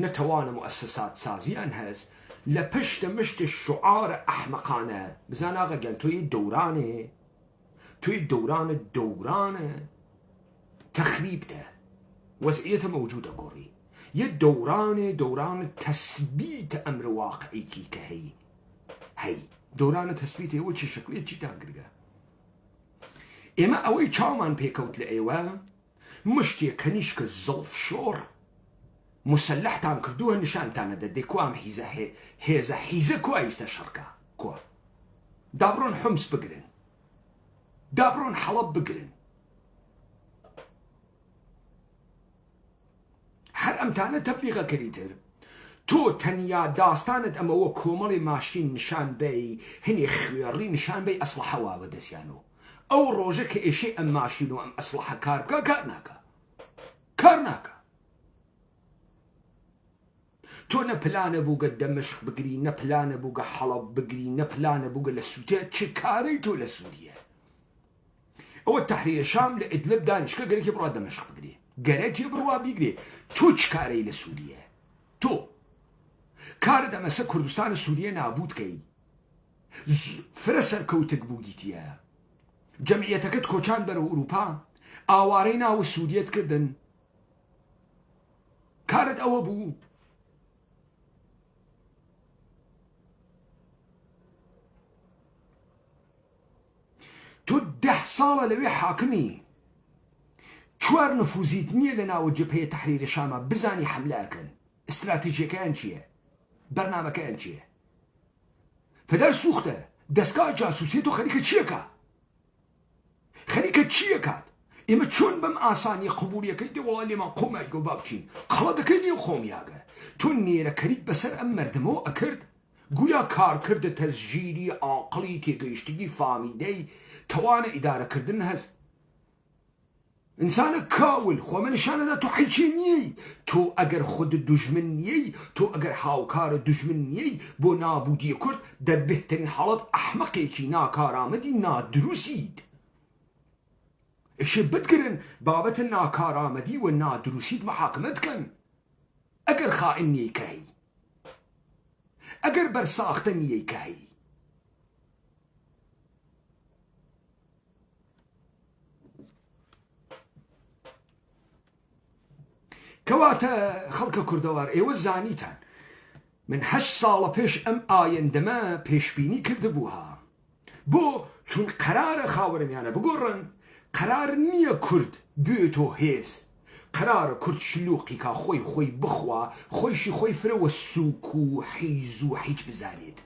[SPEAKER 1] نەتەوانە مؤسسات سازیان هەست لە پشتە مشتە شعارە ئەحمەقانە. بزان ئاغەگەن تۆ یە دەورانێ، توی دورانە تخریبتە وەزعیەتە مەوجودە گۆڕی یە دورانە تەثبیت ئەمر واقعیتی کە هەی دورانە تەثبیتێ وە چی شکلێ چی تاگرگە. ئێمە ئەوەی چاومان پێکەوت لە ئێوە مشتێک کەنیشکە زەڵف شۆڕ مسلحتان کردووە نیشانتانە دەدێ کوام هێزە حیزە کوا ئیستە شەڕکە کوا دابڕۆن حومس بگرن، دابڕۆن حەڵەب بگرن. هەر ئەمتانە تەبلیغە کەریتر تۆ تەنیا داستانت ئەمەوە کۆمەڵی ماشین نیشان بەی هەنێ خوێڕی نیشان بەی ئەسلحەوا بەدەستیانەوە ئەو ڕۆژە کە ئێشێ ئەم ماشین و ئەم ئەسلحە کار بکە کار ناکە. تۆ نەپلانە بووگە دەمەشق بگری، نەپلانە بووگە حەڵەب بگری، نەپلانە بووگە لە سووتە چه کارەی تۆ لە سووریە؟ ئەوە تەحریر شام لە ئیدلب دانیشکە گەرێکی بڕوا دەمەشق بگرێ گەرێکی بڕوا بیگرێ تۆ چ کارەی لە سووریە تۆ کارت ئەمەسە کوردستانی سووریە نابودکەی فرە سەرکەوتک بوو گیتیە جەمعیەتەکەت کۆچان بەرەو ئوروپا ئاوارەی ناوە سووریەت کردن کارت ئەوە بوو تۆ 10 ساڵە لەوێ حاکمی 4 نفوزیت نییە لە ناوە جبهەیە تەحریری شامە بزانی حملەکەن استراتیژیەکەیان چییە بەرنامەکەیان چییە پەدەر سوختە دەستگا جاسووسی تۆ خەریکە چیەکە خەریکە چیەکات ئێمە چۆن بەم ئاسانی قبولیەکەی دێوەڵا لێمان قۆمایگە و با بچین قەڵە دەکەی لێ خۆمیاگە تۆ نێرەکەریت بەسەر ئەم مردمەوە ئەکرد گویا کارکردە تەزژیری عاقڵی تێگەیشتگی فامیدەی توانە ئیدارەکردن هەست ئینسانە کاول خۆمە نیشانەدا تۆ حیچی نیەی تۆ ئەگەر خود دوژمن نیەی تۆ ئەگەر هاوکارە دوژمن نیەی بۆ نابودی کورد دەبێترین حاڵەت ئەحمەقێکی ناکارامەدی نادروسیت ئەشێ بتگرن بابەتە ناکارامەدی و نادروسیت محاکمەت کەن ئەگەر خائن نیەی کەهی ئەگەر بەرساختە نیەی کەهی کەواتە خەڵکە کوردەوار ئێوە زانیتان من 8 ساڵە پێش ئەم ئایندەمە پێشبینی کردبووها بۆ چون قەرارە خاوەرمیانە بگۆڕن قەرار نییە کورد بێتۆ هێز قەرارە کورد شلوقی کا خۆی بخوا خۆیشی خۆی فرەوە سووک و حیز و هیچ بزانێت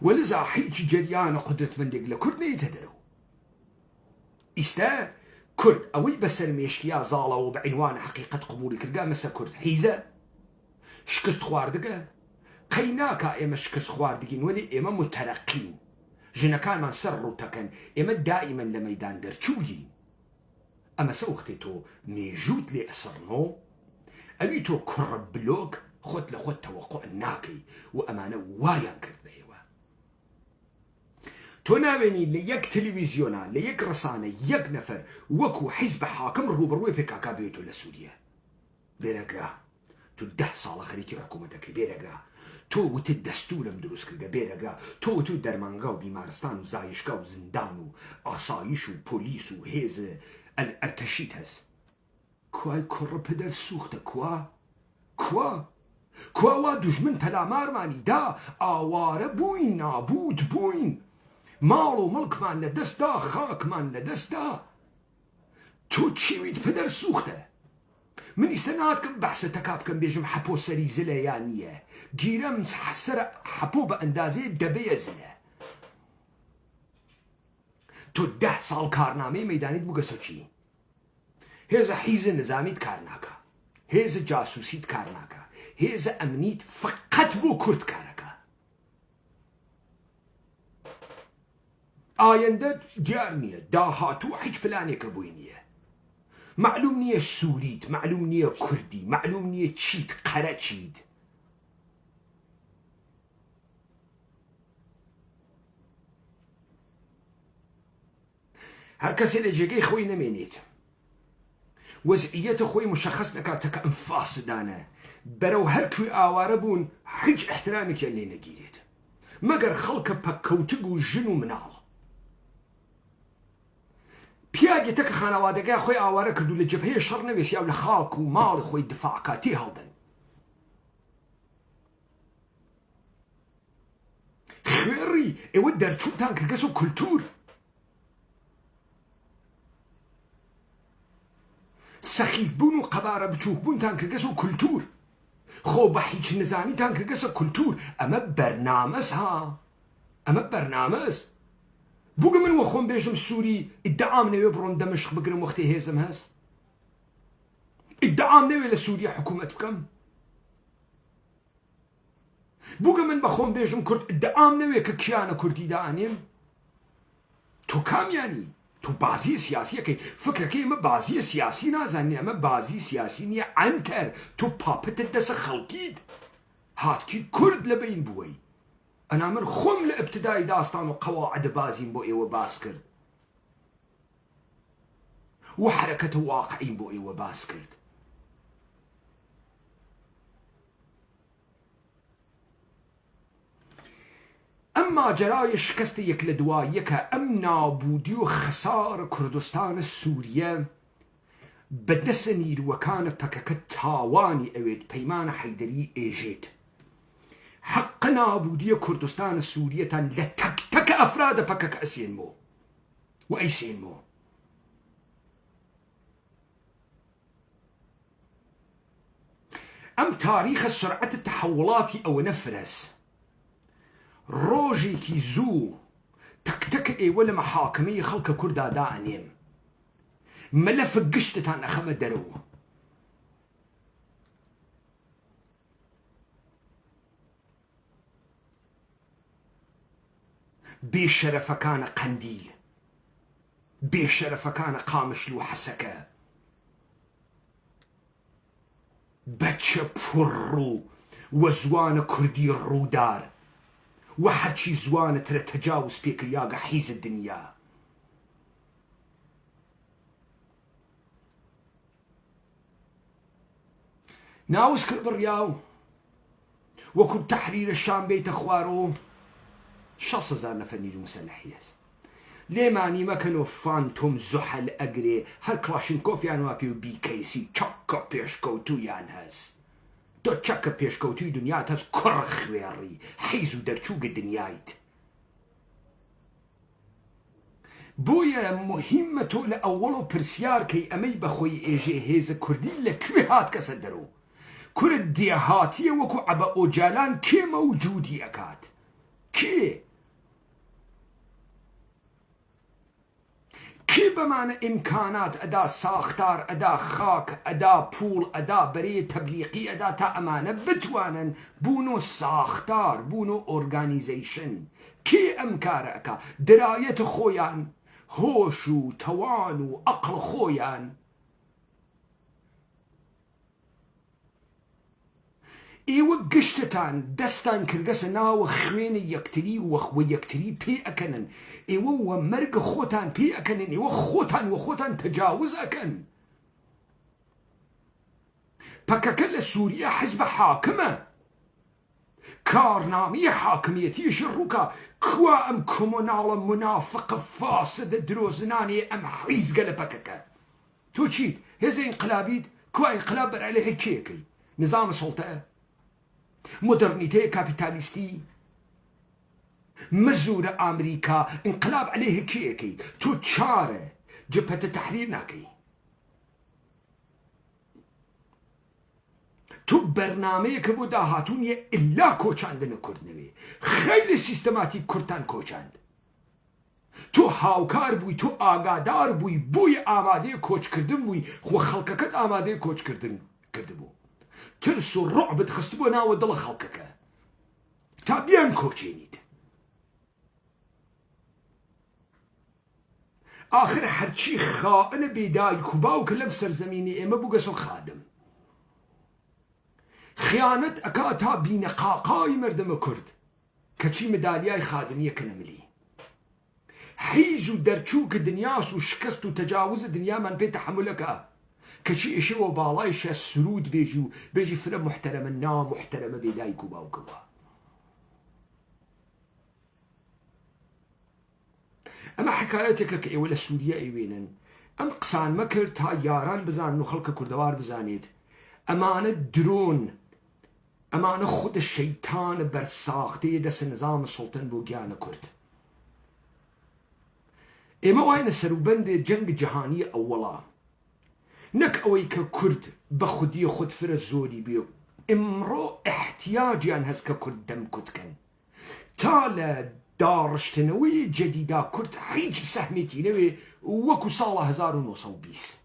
[SPEAKER 1] وەلذا هیچ جەریانە قودرەتمەندێک لە کورد نەیتە دەرەوە ئیستا کورد ئەوەی بەسەر مێشکیا زاڵەوە بە عینوانە حقیقەت قبولی کردگا مەسە کورد حیزە شکست خواردگە قەی ناکا ئێمە شکست خواردگین وەلی ئێمە متەرەقین ژنەکانمان سەر ڕووتەکەن ئێمە دائیمەن لە مەیدان دەرچووین ئەمە سە وەختێ تۆ مێژووت لێ ئەسەڕنۆ ئەوی تۆ کوڕە بلۆک خۆت لە خۆت تەوەقع ناکەی و ئەمانە وایان کرد بە ئێوە تۆ ناوێنی لە یەک تەلەڤیزیۆنە لە یەک ڕسانە یەک نەفەر وەکو حیزبە حاکم ڕووبەڕووی پێکاکا بێتۆ لە سووریە بێرەگرا تو 10 ساڵە خەریکی حکوومەتەکەی بێرەگرا تۆ وتت دەستورم دروست کردە بێرەگرا تۆ وتو دەرمانگا و بیمارستان و زایشگا و زندان و ئاسایش و پۆلیس و هێز ئەرتەشیت هەست کوای کوڕە پەدەر سوختە کوا وا دوژمن پەلامارمانی دا ئاوارە بووین نابود بووین ماڵ و مڵکمان لە دەستدا خاکمان لە دەستدا تۆ چیویت پەدەر سوختە من ئیستا ناتکەم بەحسەتەکا بکەم بێژم حەپۆ سەری زلە یان نییە گیرەم سەر حەپۆ بە ئەندازەیە دەبەیە زلە تۆ 10 ساڵ کارنامەی مەیدانیت بووگە سۆچی هێزە حیزە نظامیت کار ناکە هێزە جاسووسیت کار ناکە هێزە ئەمنیت فقەت بۆ کورد کارەکە ئایندە دیار نییە داهاتوو هیچ پلانێکە بووی نییە معلوم نییە سووریت معلوم نییە کوردی معلوم نییە چیت قەرە چیت هەر کەسێ لە جێگەی خۆی نەمێنێت وەزعیەتە خۆی مشەخەس نەکاتەکە ئەم فاسدانە بەرەو هەرکوێ ئاوارە بوون هیچ احترامێکیان لێ نەگیرێت مەگەر خەڵکە پەککەوتگ و ژن و مناڵ پیاگێتە کە خانەوادەگای خۆی ئاوارە کردو لە جەبهەیە شەڕ نەوێسی یا لە خاڵک و ماڵی خۆی دفاعکاتی هەڵدەن خوێڕی ئێوە دەرچووتان کردگەس و کولتور سەخیف بوون و قەبارە بچووک بوونتان کردگەس و کولتور خۆ بە هیچ نزانیتان کردگەسە کولتور ئەمە بەرنامەس ها ئەمە بەرنامەس بووگە من وە خۆم بێژم سووری ئیدعام نەوێ بڕۆم دەمەشق بگرم وەختی هێزم هەست ئیدعام نەوێ لە سووریا حکوومەت بکەم بووگە من بە خۆم بێژم کورد ئیدعام نەوێ کە کیانە کوردی دائانێم تۆ کامیانی تۆ بازی سیاسیەکەی فکرەکەی ئەمە بازیە سیاسی نازانێ ئەمە بازی سیاسی نییە ئەنتەر تۆ پاپتت دەسە خەڵکیت هاتکی کورد لە بین بووەی ئەنا من خۆم لە ئەبتدای داستان و قەواعدە بازیم بۆ ئێوە باس کرد وحركة واقعين بو ايوه باس کرد. اما جرای شکست یک لدوایه که ام نابودی و خسار کردستان سوریه بدس نیروەکانە پەکەکە تاوانی ئەوێت پەیمانە حەیدەری ئێژێت. حق نابودیە کوردستانە سووریەتان لە تەکتەکە ئەفرادە پەکەکە ئەسێنمەوە و ئەیسێنمەوە. ئەم تاریخە سرعەتە تەحوڵاتی ئەوە نەفرەس ڕۆژێکی زوو تەکتەکە ئێوە لە مەحاکمەی خەڵکە کووردا دائەنێم مەلەفە گشتتان ئەخەمە دەرەوە. بێشەرەفەکانە قەندیل، بێشەرەفەکانە قامشل و حەسەکە، بەچە پڕ و زوانە کوردی ڕوودار و هەرچی زوانەترە تەجاوز پێکریاگە حیزە دنیا. ناوز کرد بڕیاو وەکو تەحریرە شام بێتە خوارەوە 6,000 نەفەر نیرو مسەلحی هەست. لێمانی مەکەنەوە فانتۆم زوحەل ئەگرێ هەر کلاشینکۆفیان وا پێ و بیکەیسی چەکە پێشکەوتویان هەست. تۆ چەکە پێشکەوتوی دنیات هەست کوڕ خوێڕی حیز و دەرچووگە دنیایت. بۆیە مهمە تۆ لە ئەوڵ و پرسیارکەی ئەمەی بەخۆی ئێژێ هێزە کوردی لەکوێ هات کەسە دەرەوە. کورد دێهاتیە وەکو عەبە ئۆجالان کێ مەوجودی ئەکات؟ کێ؟ کێ بەمانە ئیمکانات ئەدا ساختار ئەدا خاک ئەدا پوڵ ئەدا بەرێ تەبلیغی ئەدا تا ئەمانە بتوانن بوونۆ ساختار بوونۆ ئۆرگانیزەیشن؟ کێ ئەم کارە ئەکا؟ دەرایەتە خۆیان هۆش و تەوان و عەقڵ خۆیان ئێوە گشتتان دەستان کردگەسە ناوە خوێنە یەکتری وە یەکتری پێ ئەکەنن. ئێوە وە مەرگە خۆتان پێ ئەکەنن. ئێوە خۆتان وە خۆتان تەجاوز ئەکەن. پەکەکە لە سووریە حیزبە حاکمە، کارنامەی حاکمیەتیشی ڕووکە. کوا ئەم کۆمۆناڵە منافقە فاسدە درۆزنانێ ئەم حیزگە لە پەکەکە؟ تۆ چیت؟ هێزە ئینقلابیت؟ کوا ئینقلاب بەرعەلێ هەکێکەی؟ نظام سڵتە؟ مدرنیته کاپیتالیستی؟ مزورە ئامریکا انقلاب عليه کێکی؟ تۆ چارە جبهەتە تەحریر ناکەی. تۆ بەرنامەیەکە بۆ داهاتوونیە ئللا کۆچاندنە کوردنەوێ. خەیلی سیستەماتیک کورتان کۆچاند. تۆ هاوکار بووی، تۆ ئاگادار بووی، بووی ئامادەی کۆچکردن بووی، خۆ خەڵکەکەت ئامادەی کۆچکردن کردبوو. ترس و ڕعبت خستبووە ناوە دڵە خەڵکەکە تا بیان کۆچێنیت. آخر هەرچی خائنە بێدایک و باوکە لەم سەرزەمینی ئێمە بووگەسۆ خادم. خیانەت ئەکا تا بینە قاقای مردمە کورد کەچی مدالیای خادمیەکە نەملی. حیز و دەرچووکە دنیاس و شکست و تەجاوزە دنیامان پێ تەحملەکە کەچی ئێشەوە باڵایشە سرود بێژی و بێژی فرە محتەرەمە نامحتەرەمە بێدایک و باوکەوە. ئەمە حکایەتێکە کە ئێوە لە سووریە ئەیوێنن. ئەم قسان مەکرد تا یاران بزانن و خەڵکە کوردەوار بزانێت ئەمانە درۆن، ئەمانە خودە شەیتانە بەرساختەیە دەسە نظام سوڵتەن بۆ گیانە کورد. ئێمە واینە سەروبەندێ جەنگ جەهانی ئەووەڵا، نەک ئەوەی کە کورد بە خودیە خود فرە زۆری بێ. ئمڕۆ احتیاجیان هەست کە کورد دەم کوتکەن تا لە داڕشتنەوەی جەدیدا کورد هیچ سەهمێکی نەوێ وەکو ساڵە 1920.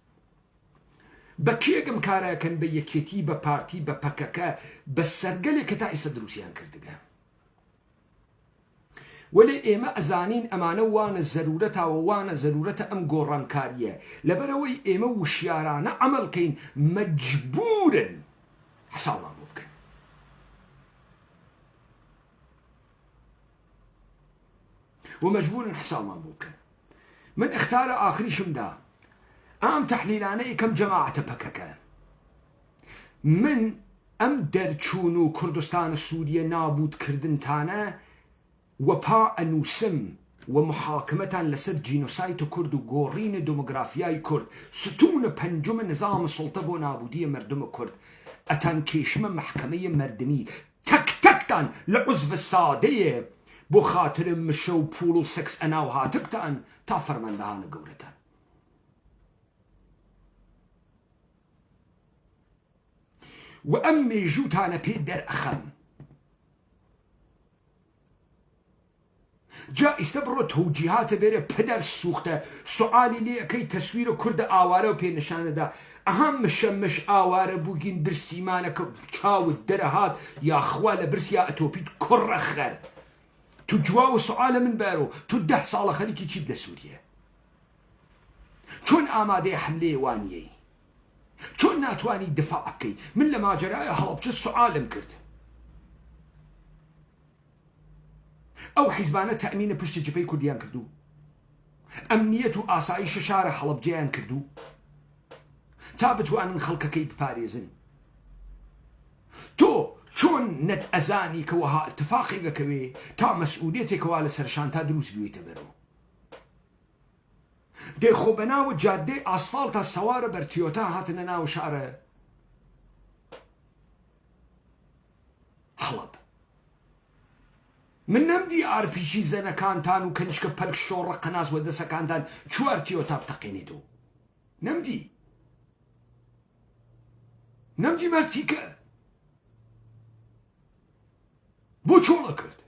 [SPEAKER 1] بە کێگەم کارەکەن بە یەکێتی بە پارتی بە پەکەکە بە سەرگەلێک کە تا ئێستا دروستیان کردگە. وەلێ ئێمە ئەزانین ئەمانە وانە زەرورەتاوە وانە زەرورەتە ئەم گۆڕانکاریە. لەبەرەوەی ئێمە وشیارانە عەمەڵکەین مەجبورن حسابمان بۆ بکەن. و مەجبورن حسابمان بۆ بکەن. من اختارە ئاخریشمدا ئام تەحلیلانەی کەم جەماعەتە پەکەکە من ئەم دەرچوون و کوردستانە سووریە نابودکردنتانە وەپا ئەنووسم ومحاكمتان لسر جينوسايت كرد وغورين ديموغرافياي كرد ستون پنجم نظام السلطة بو نابودية مردم كرد اتان كيشمة محكمية مردمي تك تكتان لعزف السادية بو خاطر مشو بولو سكس اناو هاتكتان تا فرماندهان قورتان وأمي جوتانا بيدر أخم جا استبرو توجيهات بيري پدر سوخته سؤالي لي كي تصوير كرد آواره و پي نشانه دا اهم مش آواره بوگين برسيمانه که چاو درهات يا خوال برس يا اتوبيد كر خر تو جواو سؤال من بارو تو 10 سال خليكي چيد لسوريا چون آماده حمله وانيي چون ناتواني دفاع بكي من لما جرايا هلب چه سؤالم کرد او حزبانه تأمين پشت جبهه كرديان كردو امنية و آسائش شارع حلب جيان كردو تابتو ان خلقكي بباريزن تو چون نت ازاني كوها اتفاقي بكوي تا مسؤوليتي كوالا سرشان تا دروس بيويت برو دي خوبنا و جاده اسفالت السوار برتيوتا هاتنا ناو شارع حلب من نمدي ار بي جي زنا كانتان و كنشك بلك شور قناص ودسا كانتان چوارتيو تاب تقينيتو نمدي مرتيكا بو چولا کرد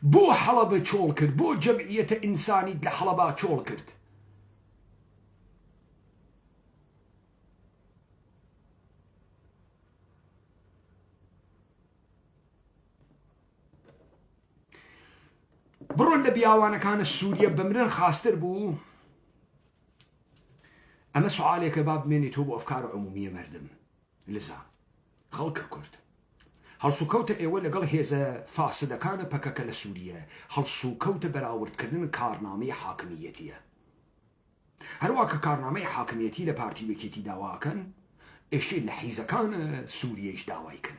[SPEAKER 1] بو حلبة چول کرد بو جمعية انساني لحلبة چول کرد برون لبياوانا كان السوريا بمرن خاستر بو اما سؤالي كباب مني توبو افكار عمومية مردم لزا خلق كرد هل سوكوت ايوه لقل هيزا فاسدة كان بكاكا لسوريا هل سوكوت براورد كردن كارنامي حاكميتية هرواك كارنامي حاكميتي لبارتي وكيتي داواكن اشي لحيزة كان سوريا اش داوايكن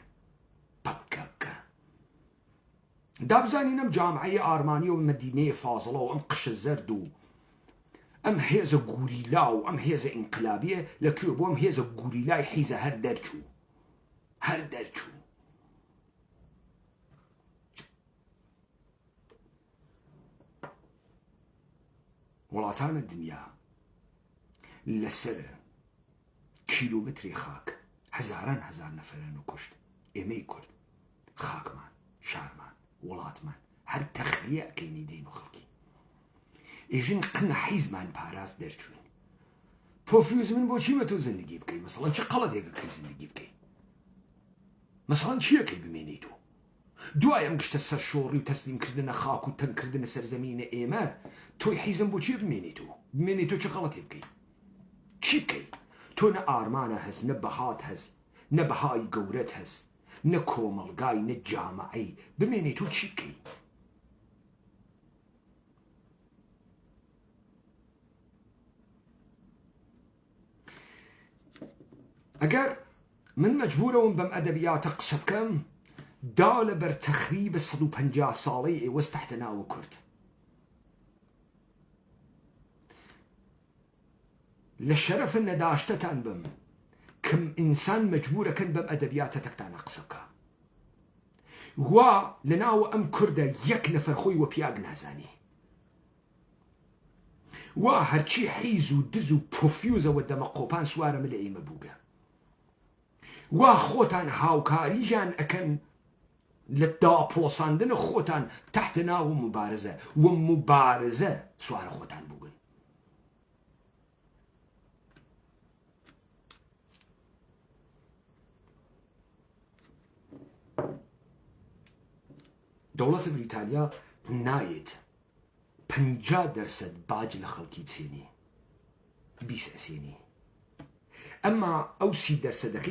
[SPEAKER 1] بكاكا دابزاني نم جامعية آرمانية ومدينة فاضلة وام قش الزردو ام هيزا غوريلا وام هيزا انقلابية لكيوب وام هيزا غوريلا حيزا هر درچو ولاتان الدنيا لسر كيلومتري خاك هزار نفرن وكشت ايمي كرد خاكمان شارمان ولاتمان هر تخلية كيني دين وخلقي ايجن قنا حيزمان باراس درچوين بوفيوز من بو چي متو زندگي بكي مثلا چه قلت ايگا كي زندگي بكي مثلا چيه كي بمينيتو دوايم قشت السر شوري وتسليم كردنا خاك وتن كردنا سرزمين ايما توي حيزن بو چي بمينيتو چه قلت بكي چي بكي تو نا آرمانا هز نبهات هز نبهاي قورت هز نكوملقاي نجامعي بمينيتو چي بكي اگر من مجبورة بم ادبيات قصب كم دال بر تخريب 150 صالي وز تحتنا وكرد للشرف ان داشتتان بم كم انسان مجبورة كن بم ادبيات تكتانا قصبك و لناو ام كرده يك نفر خوي وبياق نازاني و هرچي حيزو دزو بوفيوزا ودما قوبان سوارة من ايما بوغا و خوتان هاوكاري جان اكن للدا بلوساندن خوتان تحتنا ومبارزة سوار خوتان بوغن دولة بريطانيا نايد 50% باج لخلقي بسيني بيس اسيني اما او 30%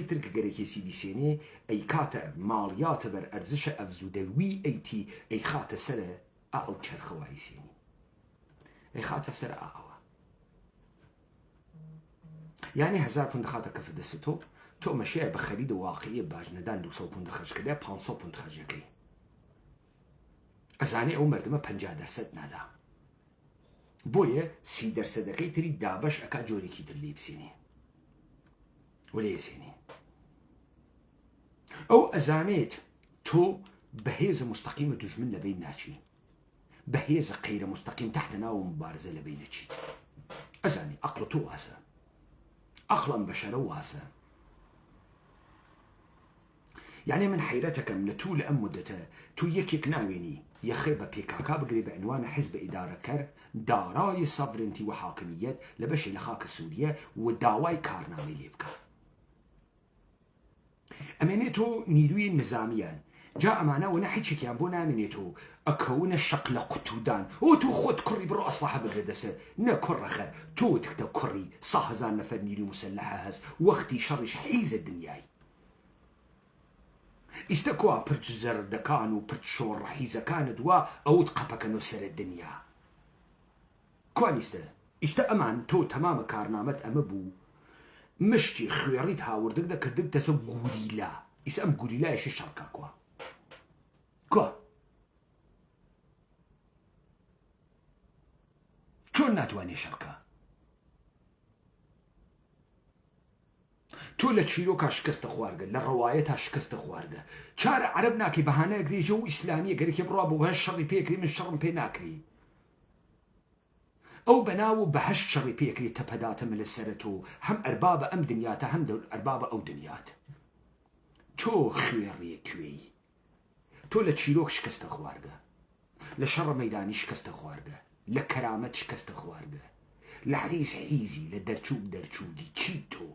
[SPEAKER 1] ترك غريكي سي بيسيني اي كاتا ماليات بر ارزش افزوده وي ايتي اي خاتا سنه او چرخوا سيني اي خاتا سنه يعني 1000 پوند خاتە کە فدەست تۆ مەشەیە بە خەرید واقعی باش نەدان 200 پوند خەرج کردە 500 پوند خەرجەکەی ئەزانێ ئەو مردمە 50% نادا بۆیە 30%ەکەی تری دابەش ئەکا جۆرێکی تر لێ بسێنێ وەلێ سێنێ ئەو ئەزانێت تۆ بەهێزە مستەقیمە دوژمن لەبەی ناچی بەهێزە قەیرە مستەقیم تحتە ناو مبارزە لەبەی نەچیت ئەزانی عەقڵ تۆ واسە عەقڵم بەشەرە واسە يعني من حيرتكم لتو لأم مدته تو يكيك ناويني يخيب بيكاكا بقري بعنوان حزب إدارة كر داراي صفرنتي وحاكميات لبشي لخاك السورية وداواي كارنامي ليبكا أمانيتو نيروي نظاميا جاء معنا ونحيتش كيان بونا أمانيتو أكون الشقل قتودان وتو خود كري برو أصلحة بقردسة نكر خير تو تكتب كري صاحزان نفر نيرو مسلحة هز وقتي شرش حيز الدنياي استكوا برج زردكان وبرج شور رحيزة كان دوا أو تقبك نسر الدنيا كوان استا أمان تو تمام كارنامت أمبو مشتي خياريت هاوردك دا كردك تسو غوريلا اسم غوريلا ايش الشركة كوا شون ناتواني شركة تو لتشيلوكا شكست خوارجة للروايتها شكست خوارجة شار عربنا كي بهانا يقري جو إسلامية قريك يبرابو بهش شري بيكري من شر بيناكري أو بناو بهش شري بيكري تبهدات من السرتو هم أربابة أم دنياتا هم دول أربابة أو دنيات تو خيري كوي تو لتشيلوك شكست خوارجة لشر ميداني شكست خوارجة لكرامت شكست خوارجة لعريس عيزي لدرچوب درچوبي تشيتو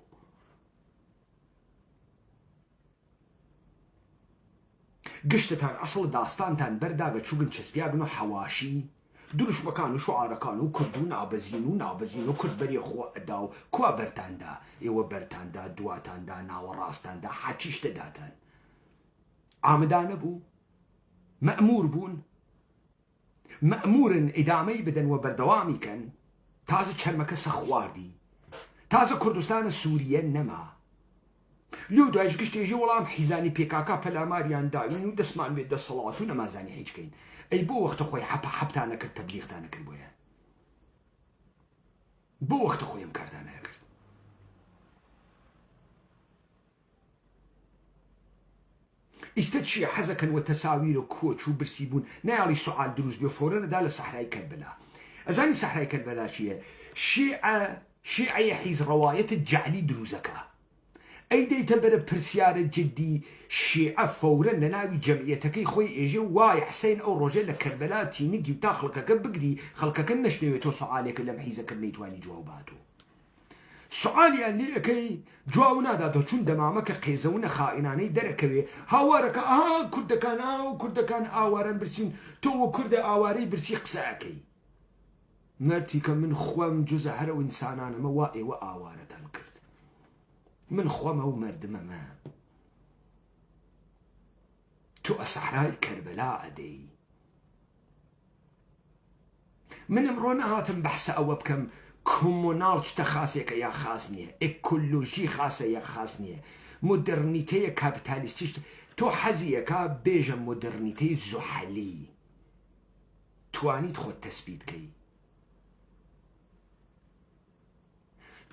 [SPEAKER 1] قشتتان أصل داستانتان بردا بتشوقن چسبياقنو حواشي دروش مكانو شعاركانو كردو نابزينو كرد بري خو أداو كوا برتان دا إيوه برتان دا دواتان دا ناو راستان دا حاچيش داتان عامدان بو مأمور بون مأمورن إدامي بدن وبردوامي كان تازه چرمك سخواردي تازه كردستان السورية نما لو دايش قشتي والله حيزاني بيكاكا بلاماريان داين ودسمان بيد الصلاة ونما زاني حيج كاين اي بو وقت خويا حبتانا كرت تبليغ تانا كرت بويا بو وقت خويا مكرتانا كرت استدشي حزكا وتساوير وكوتش وبرسيبون نالي سؤال دروز بيفورنا دا لصحراء كربلاء ازاني صحراء كربلاء شيعة يحيز رواية الجعلي دروزكا أي دي تبرا برسيارة جدي شيعة فورا لناوي جمعيتكي خوي إيجي واي حسين أو رجل كربلاء تينيجي وتا خلقك بقري خلقك نشنويتو سؤالك لم حيزك نيتواني جواباتو سؤالي أن ليكي جواونا دادو چون دمامك قيزونا خائناني دركوي هاوارك كرد كان كرد كان آوارا برسين تو كرد آواري برسي قساكي مرتي من خوام جزء هرو إنسانانا موائي وآوارة الكرد من خوامه ومردمه ما تو صحراء كربلاء دي من امرونا هاتم بحث او بكم كومونالج تخاسيك يا خاسنية ايكولوجي خاصة يا خاسنية مودرنيتي كابيتاليستيش تو حزيكا بيجا مودرنيتي زحلي توانيت خود تثبيت كي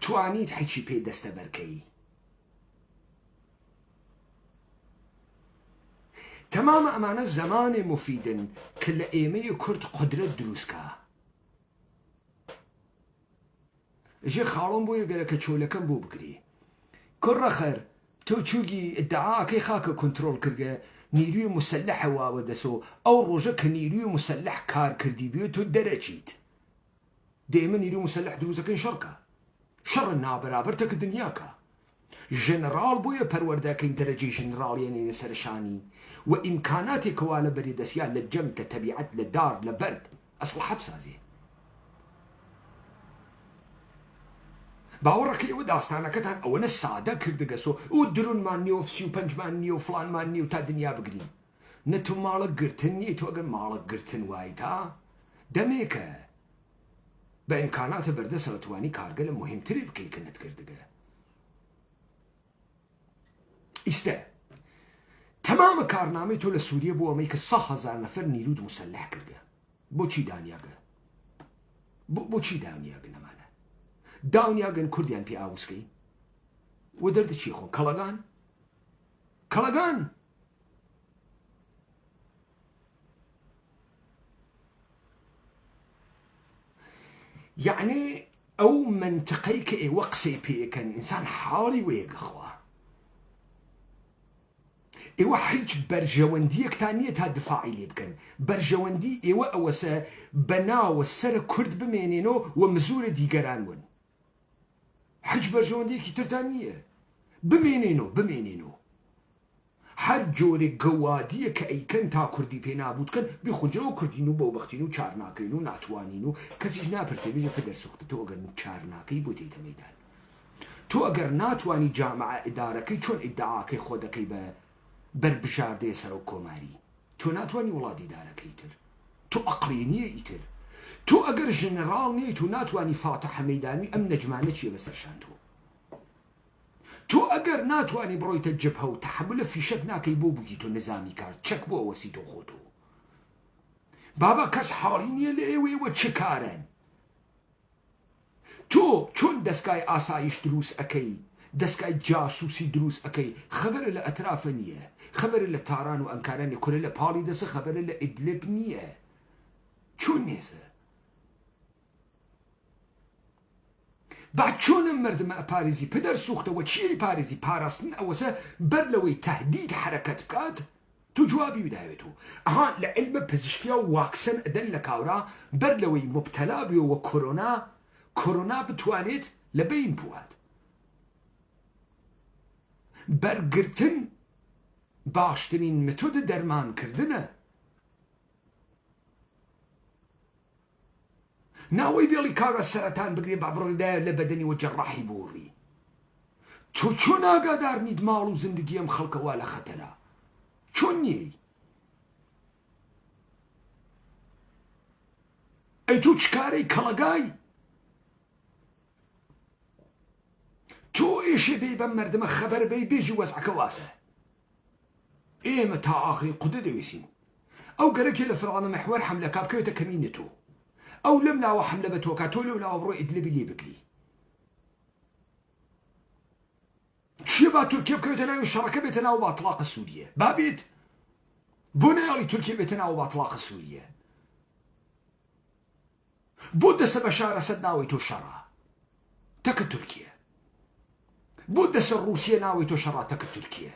[SPEAKER 1] توانيت حيشي بي دستبركي تمام أمانة زمان مفيد كل إيمي كرت قدرة دروسكا إجي خالون بويا قالك تشولكم بو بكري كرة خير تو تشوقي ادعاء كي خاك كنترول كرقا نيريو مسلح واودسو أو روجك نيريو مسلح كار كردي بيو تو درجيت دائما نيريو مسلح دروسك شركة شر النابرابرتك دنياكا جنرال بويا پرورداكين درجي جنرال يعني سرشاني وإمكاناتي كوالا بريدسيان للجم لتبيعت للدار لبرد أصل حبسازي باورك يود أستانا كتان أو نسادة كردقسو ودرون ماني وفسيو بنج ماني وفلان ماني وتا دنيا بقرين نتو مالك قرتني تو أقل مالك قرتن وايتا دميكا بإمكانات بردس رتواني كارجل مهم تري بكي كنت كردقة إستا تمام كارنامي تو لسوريا بو أميك 100,000 نفر نيرود مسلح كرقة بوچي دانياغا بوچي دانياغا نمانا دانياغا كرديان بي آوسكي ودرد چي خو كلاغان يعني او منطقيك اي وقسي بي كان انسان حالي ويق اخوه ايوا حيج برجونديك تانية تا دفاعي لي بكن برجوندي ايوا اوسا بناو السر كرد بمينينو ومزور ديگران حج برجونديك ترتانية بمينينو هر جوري قوادية كأي كان تا كردي بينا بود كان بيخونجنو كردينو بوبختينو چارناكينو ناتوانينو كسيج نابرسي بيجا پدر سوخت تو اگر چارناكي بوتي تميدان تو اگر ناتواني جامعة اداركي چون ادعاكي خودكي با بربجاردي سرو كوماري تو ناتواني ولادي داركي تر تو اقلينية ايتر تو اگر جنرال ني تو ناتواني فاتح ميداني ام نجمانه چيه بسرشانتو تو اگر ناتواني برويت الجبهة وتحمل في شك ناكي بو بجيتو نظامي كار چك بو وسيتو خوتو بابا كس حاليني لأيوي وچكارن تو چون دسكاي آسايش دروس اكي دسكاي جاسوسي دروس اكي خبر لأطراف نيه خبر لتاران وانكارن كل لبالي دس خبر لإدلب نيه چون نيسه بعد چون مردم باريزي پدر سوخته و چی پاريزي پاراستن اوسه برلوي تهديد حركت بكات تو جوابي بدايتو اها لعلم پزشكيا واكسن ادن لكاورا برلوي مبتلا بيو و كورونا بتوانيت لبين بواد برگرتن باشترين متود درمان كردنه ناوي بيلي كارا السرطان بقري بعبرو دا لبدني وجراحي بوري تو چون آقادار نيد مالو زندگيم خلق والا خطرا چوني اي تو چكاري كلاغاي تو ايشي بي بمردم خبر بي بيجي وزعك واسه ايه متى اخي قدد ويسين او قالك لفرعون محور حملة كابكيو تكمينتو او لملا وحملة بتوكاتو لولا وبرو ادلبي لي بكلي شبا تركيا بكيو الشركة بيتناو باطلاق السورية بابيت بناولي تركيا بيتناو باطلاق السورية بود سبا شارة سدناوي تو شرا تك تركيا بود سر روسيا ناوي تو شرا تك تركيا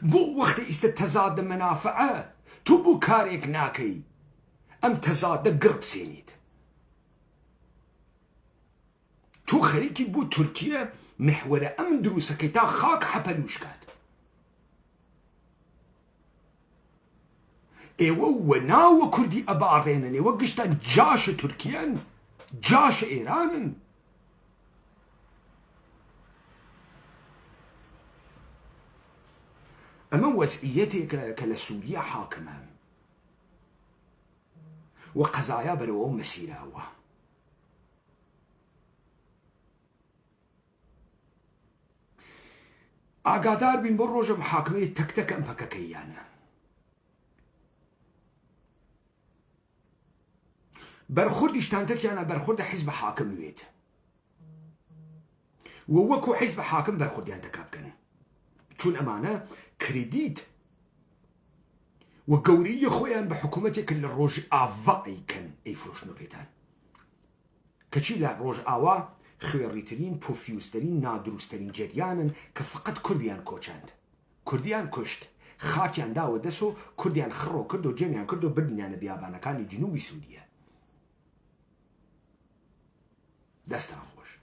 [SPEAKER 1] بو وقت استتزاد منافعه تو بو كاريك ناكي ام تزاد قرب سينيد تو خليكي بو تركيا محورة ام دروسة كيتا خاك حبلوش كات ايوه وناو كردي ابارينن ايوه قشتان جاش تركيان جاش ايرانن اما وضعيتي كالسوريا حاكمة وقضايا برو مسيرة آقادار بين بروج محاكمة تك ام بككيانا برخورد اشتانتك انا برخورد حزب حاكم ويت ووكو حزب حاكم برخورد ينتكابكن چون امانه كريديت وقوري خويان بحكومتك اللي روج آفاي كان اي فروشنو بيتان كشي لا روج آوا خياريترين بوفيوسترين نادروسترين جريانن كفقط كرديان كوچاند كرديان كشت خاكيان داو دسو كرديان خرو كردو جميعان كردو بدنيان بيابانا كان جنوبي سوريا دستان خوش